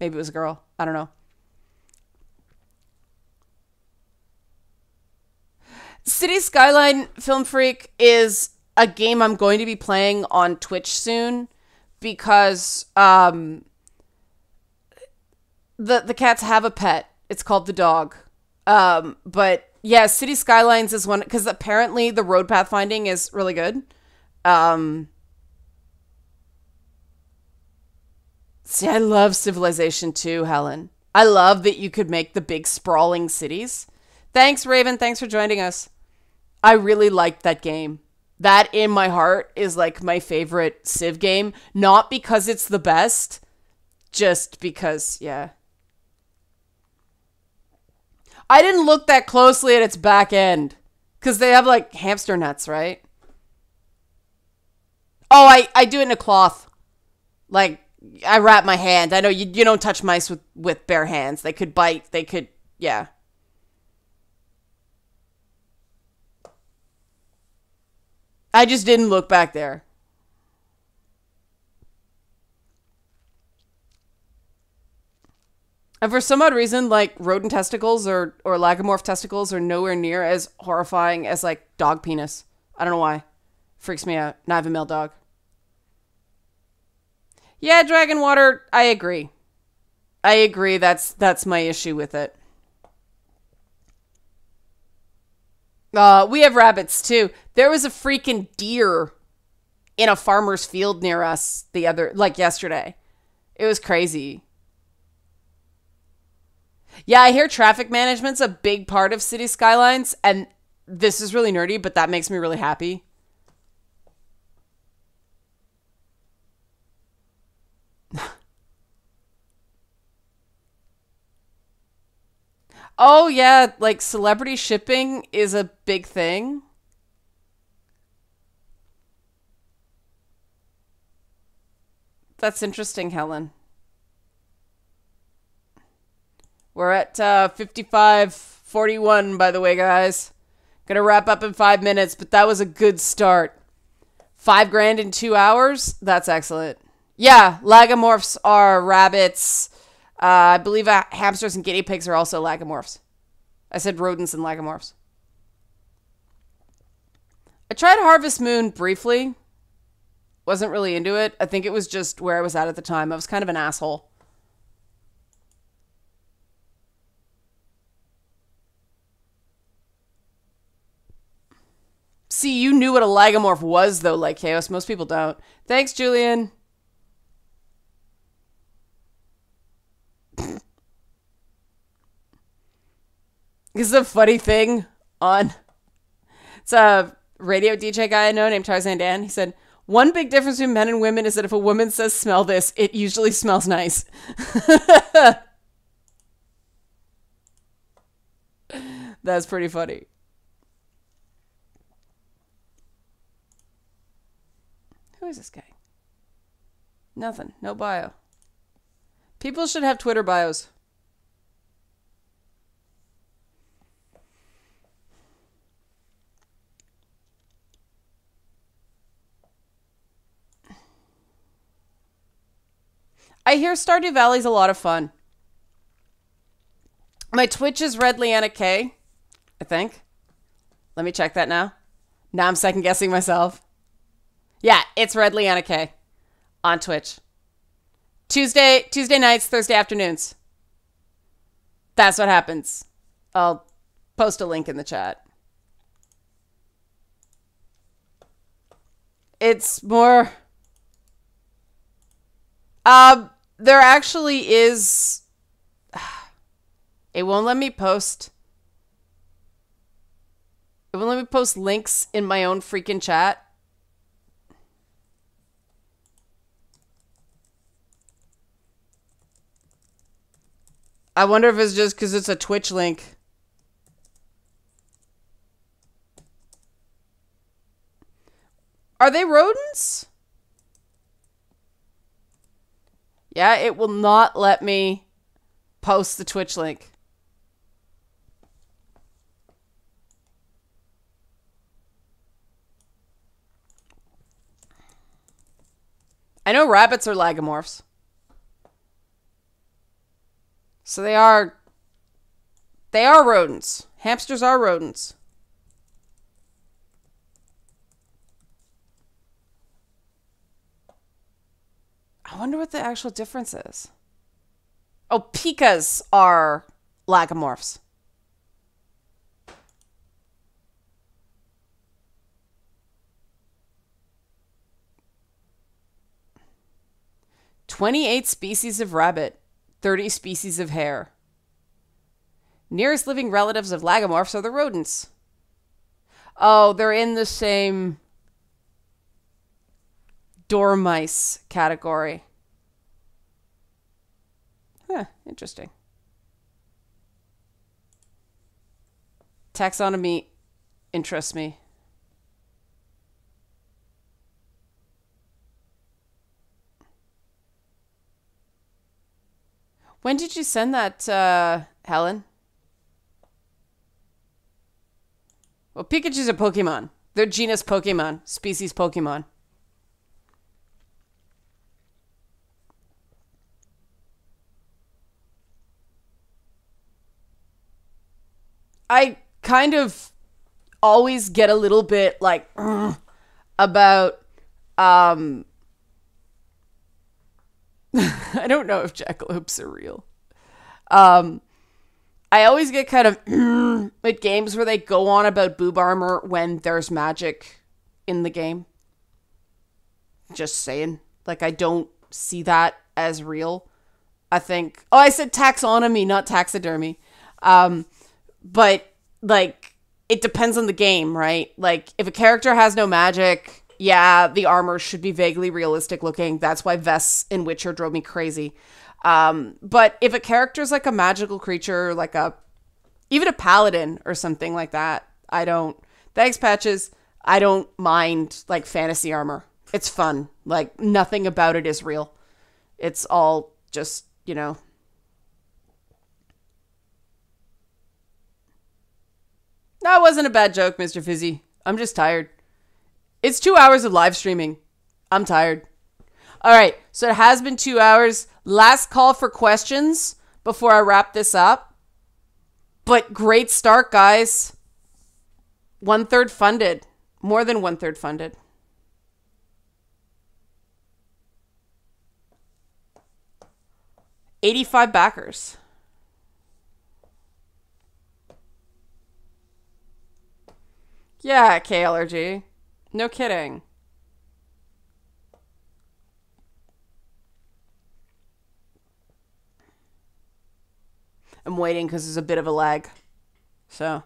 Maybe it was a girl. I don't know. City Skyline Film Freak is a game I'm going to be playing on Twitch soon because the cats have a pet. It's called the dog. But yeah, City Skylines is one because apparently the road pathfinding is really good. See, I love Civilization 2, Helen. I love that you could make the big sprawling cities. Thanks, Raven. Thanks for joining us. I really liked that game. That, in my heart, is like my favorite Civ game. Not because it's the best, just because, yeah. I didn't look that closely at its back end. Because they have, like, hamster nuts, right? Oh, I do it in a cloth. Like, I wrap my hand. I know you don't touch mice with bare hands. They could bite. They could, yeah. I just didn't look back there. And for some odd reason, like, rodent testicles or lagomorph testicles are nowhere near as horrifying as, like, dog penis. I don't know why. Freaks me out. Not even a male dog. Yeah, Dragon Water, I agree. I agree. That's my issue with it. We have rabbits too. There was a freaking deer in a farmer's field near us yesterday. It was crazy. Yeah, I hear traffic management's a big part of City Skylines, and this is really nerdy, but that makes me really happy. Oh, yeah, like, celebrity shipping is a big thing. That's interesting, Helen. We're at 55:41, by the way, guys. Gonna wrap up in 5 minutes, but that was a good start. $5,000 in 2 hours? That's excellent. Yeah, lagomorphs are rabbits. I believe hamsters and guinea pigs are also lagomorphs. I said rodents and lagomorphs. I tried Harvest Moon briefly. Wasn't really into it. I think it was just where I was at the time. I was kind of an asshole. See, you knew what a lagomorph was, though, like Chaos. Most people don't. Thanks, Julian. This is a funny thing on... It's a radio DJ guy I know named Tarzan Dan. He said, one big difference between men and women is that if a woman says, smell this, it usually smells nice. That's pretty funny. Who is this guy? Nothing. No bio. People should have Twitter bios. I hear Stardew Valley's a lot of fun. My Twitch is Red Leanna K, I think. Let me check that now. Now I'm second guessing myself. Yeah, it's Red Leanna K on Twitch. Tuesday nights, Thursday afternoons. That's what happens. I'll post a link in the chat. It's more... there actually is... It won't let me post... It won't let me post links in my own freaking chat. I wonder if it's just because it's a Twitch link. Are they rodents? Yeah, it will not let me post the Twitch link. I know rabbits are lagomorphs. So they are rodents. Hamsters are rodents. I wonder what the actual difference is. Oh, pikas are lagomorphs. "28 species of rabbit, 30 species of hare. Nearest living relatives of lagomorphs are the rodents." Oh, they're in the same dormice category. Huh, interesting. Taxonomy interests me. When did you send that, Helen? Well, Pikachu's a Pokemon. They're genus Pokemon, species Pokemon. I kind of always get a little bit like about I don't know if jackalopes are real. I always get kind of with games where they go on about boob armor when there's magic in the game. Just saying. Like, I don't see that as real. I think... Oh, I said taxonomy, not taxidermy. But, like, it depends on the game, right? Like, if a character has no magic, yeah, the armor should be vaguely realistic looking. That's why vests in Witcher drove me crazy. But if a character's like a magical creature, like even a paladin or something like that, I don't... Thanks, Patches. I don't mind, like, fantasy armor. It's fun. Like, nothing about it is real. It's all just, you know... That wasn't a bad joke, Mr. Fizzy. I'm just tired. It's 2 hours of live streaming. I'm tired. All right, so it has been 2 hours. Last call for questions before I wrap this up. But great start, guys. 1/3 funded. More than 1/3 funded. $85 backers. Yeah, KLRG. No kidding. I'm waiting because there's a bit of a lag. So.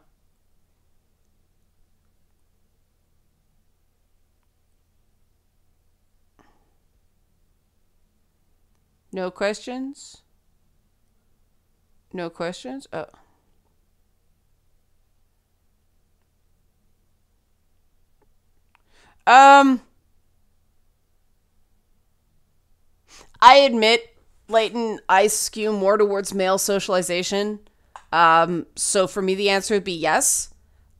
No questions? No questions? Oh. I admit, Leighton, I skew more towards male socialization. So for me, the answer would be yes.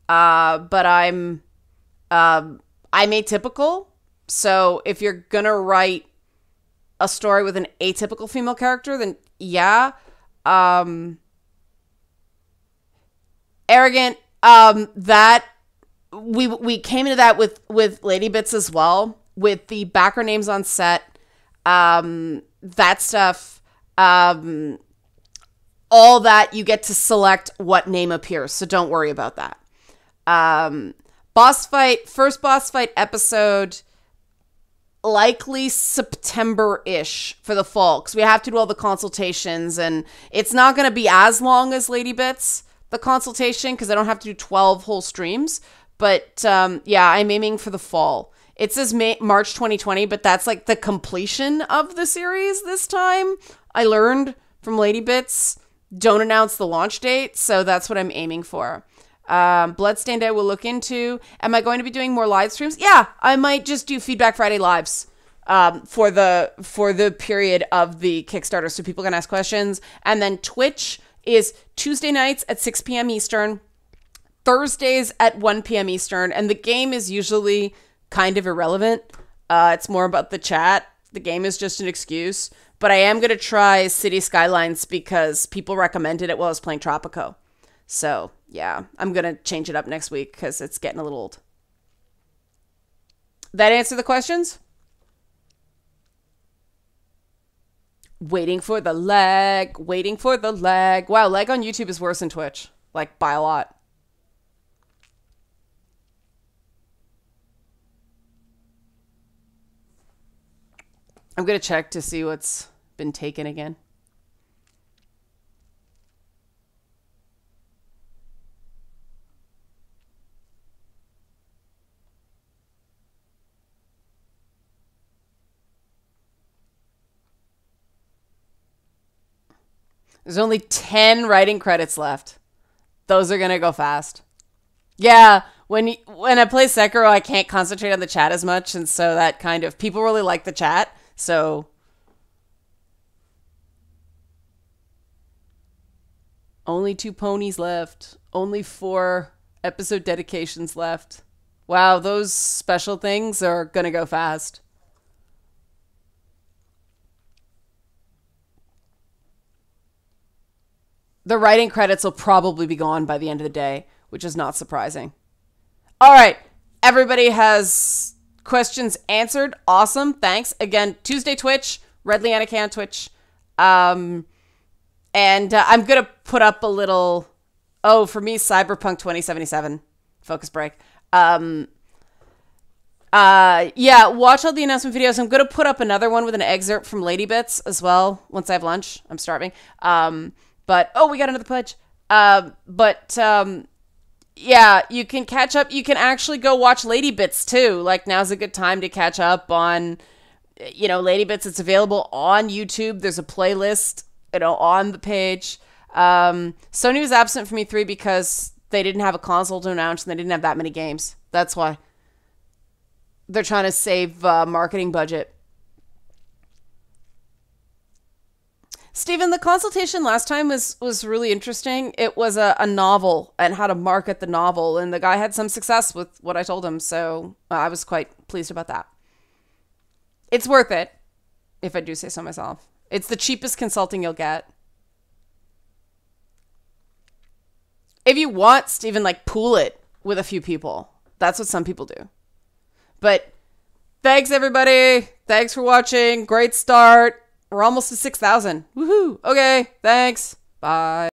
But I'm atypical. So if you're gonna write a story with an atypical female character, then yeah. Arrogant. That we came into that with Lady Bits as well, with the backer names on set. that stuff, all that, you get to select what name appears. So don't worry about that. First boss fight episode, likely September-ish for the fall, because we have to do all the consultations, and it's not going to be as long as Lady Bits, the consultation, because I don't have to do 12 whole streams. But yeah, I'm aiming for the fall. It says March 2020, but that's like the completion of the series this time. I learned from Lady Bits, don't announce the launch date, so that's what I'm aiming for. Bloodstained I will look into. Am I going to be doing more live streams? Yeah, I might just do Feedback Friday lives for the period of the Kickstarter, so people can ask questions. And then Twitch is Tuesday nights at 6 p.m. Eastern, Thursdays at 1 p.m. Eastern, and the game is usually kind of irrelevant. It's more about the chat. The game is just an excuse. But I am going to try City Skylines because people recommended it while I was playing Tropico. So, yeah, I'm going to change it up next week because it's getting a little old. That answer the questions? Waiting for the lag. Waiting for the lag. Wow, lag on YouTube is worse than Twitch. Like, by a lot. I'm going to check to see what's been taken again. There's only 10 writing credits left. Those are going to go fast. Yeah, when I play Sekiro, I can't concentrate on the chat as much, and so that kind of... People really like the chat, so... Only 2 ponies left. Only 4 episode dedications left. Wow, those special things are going to go fast. The writing credits will probably be gone by the end of the day, which is not surprising. All right. Everybody has questions answered. Awesome. Thanks. Again, Tuesday Twitch, Red Leanna K on Twitch. And I'm going to put up a little... Oh, for me, Cyberpunk 2077. Focus break. Yeah, watch all the announcement videos. I'm going to put up another one with an excerpt from Lady Bits as well once I have lunch. I'm starving. But, oh, we got another pledge. Yeah, you can catch up. You can actually go watch Lady Bits, too. Like, now's a good time to catch up on, you know, Lady Bits. It's available on YouTube. There's a playlist, you know, on the page. Sony was absent from E3 because they didn't have a console to announce and they didn't have that many games. That's why. They're trying to save marketing budget. Stephen, the consultation last time was really interesting. It was a novel and how to market the novel, and the guy had some success with what I told him, so I was quite pleased about that. It's worth it, if I do say so myself. It's the cheapest consulting you'll get. If you want, Stephen, like, pool it with a few people. That's what some people do. But thanks, everybody. Thanks for watching. Great start. We're almost to 6,000. Woohoo. Okay, thanks. Bye.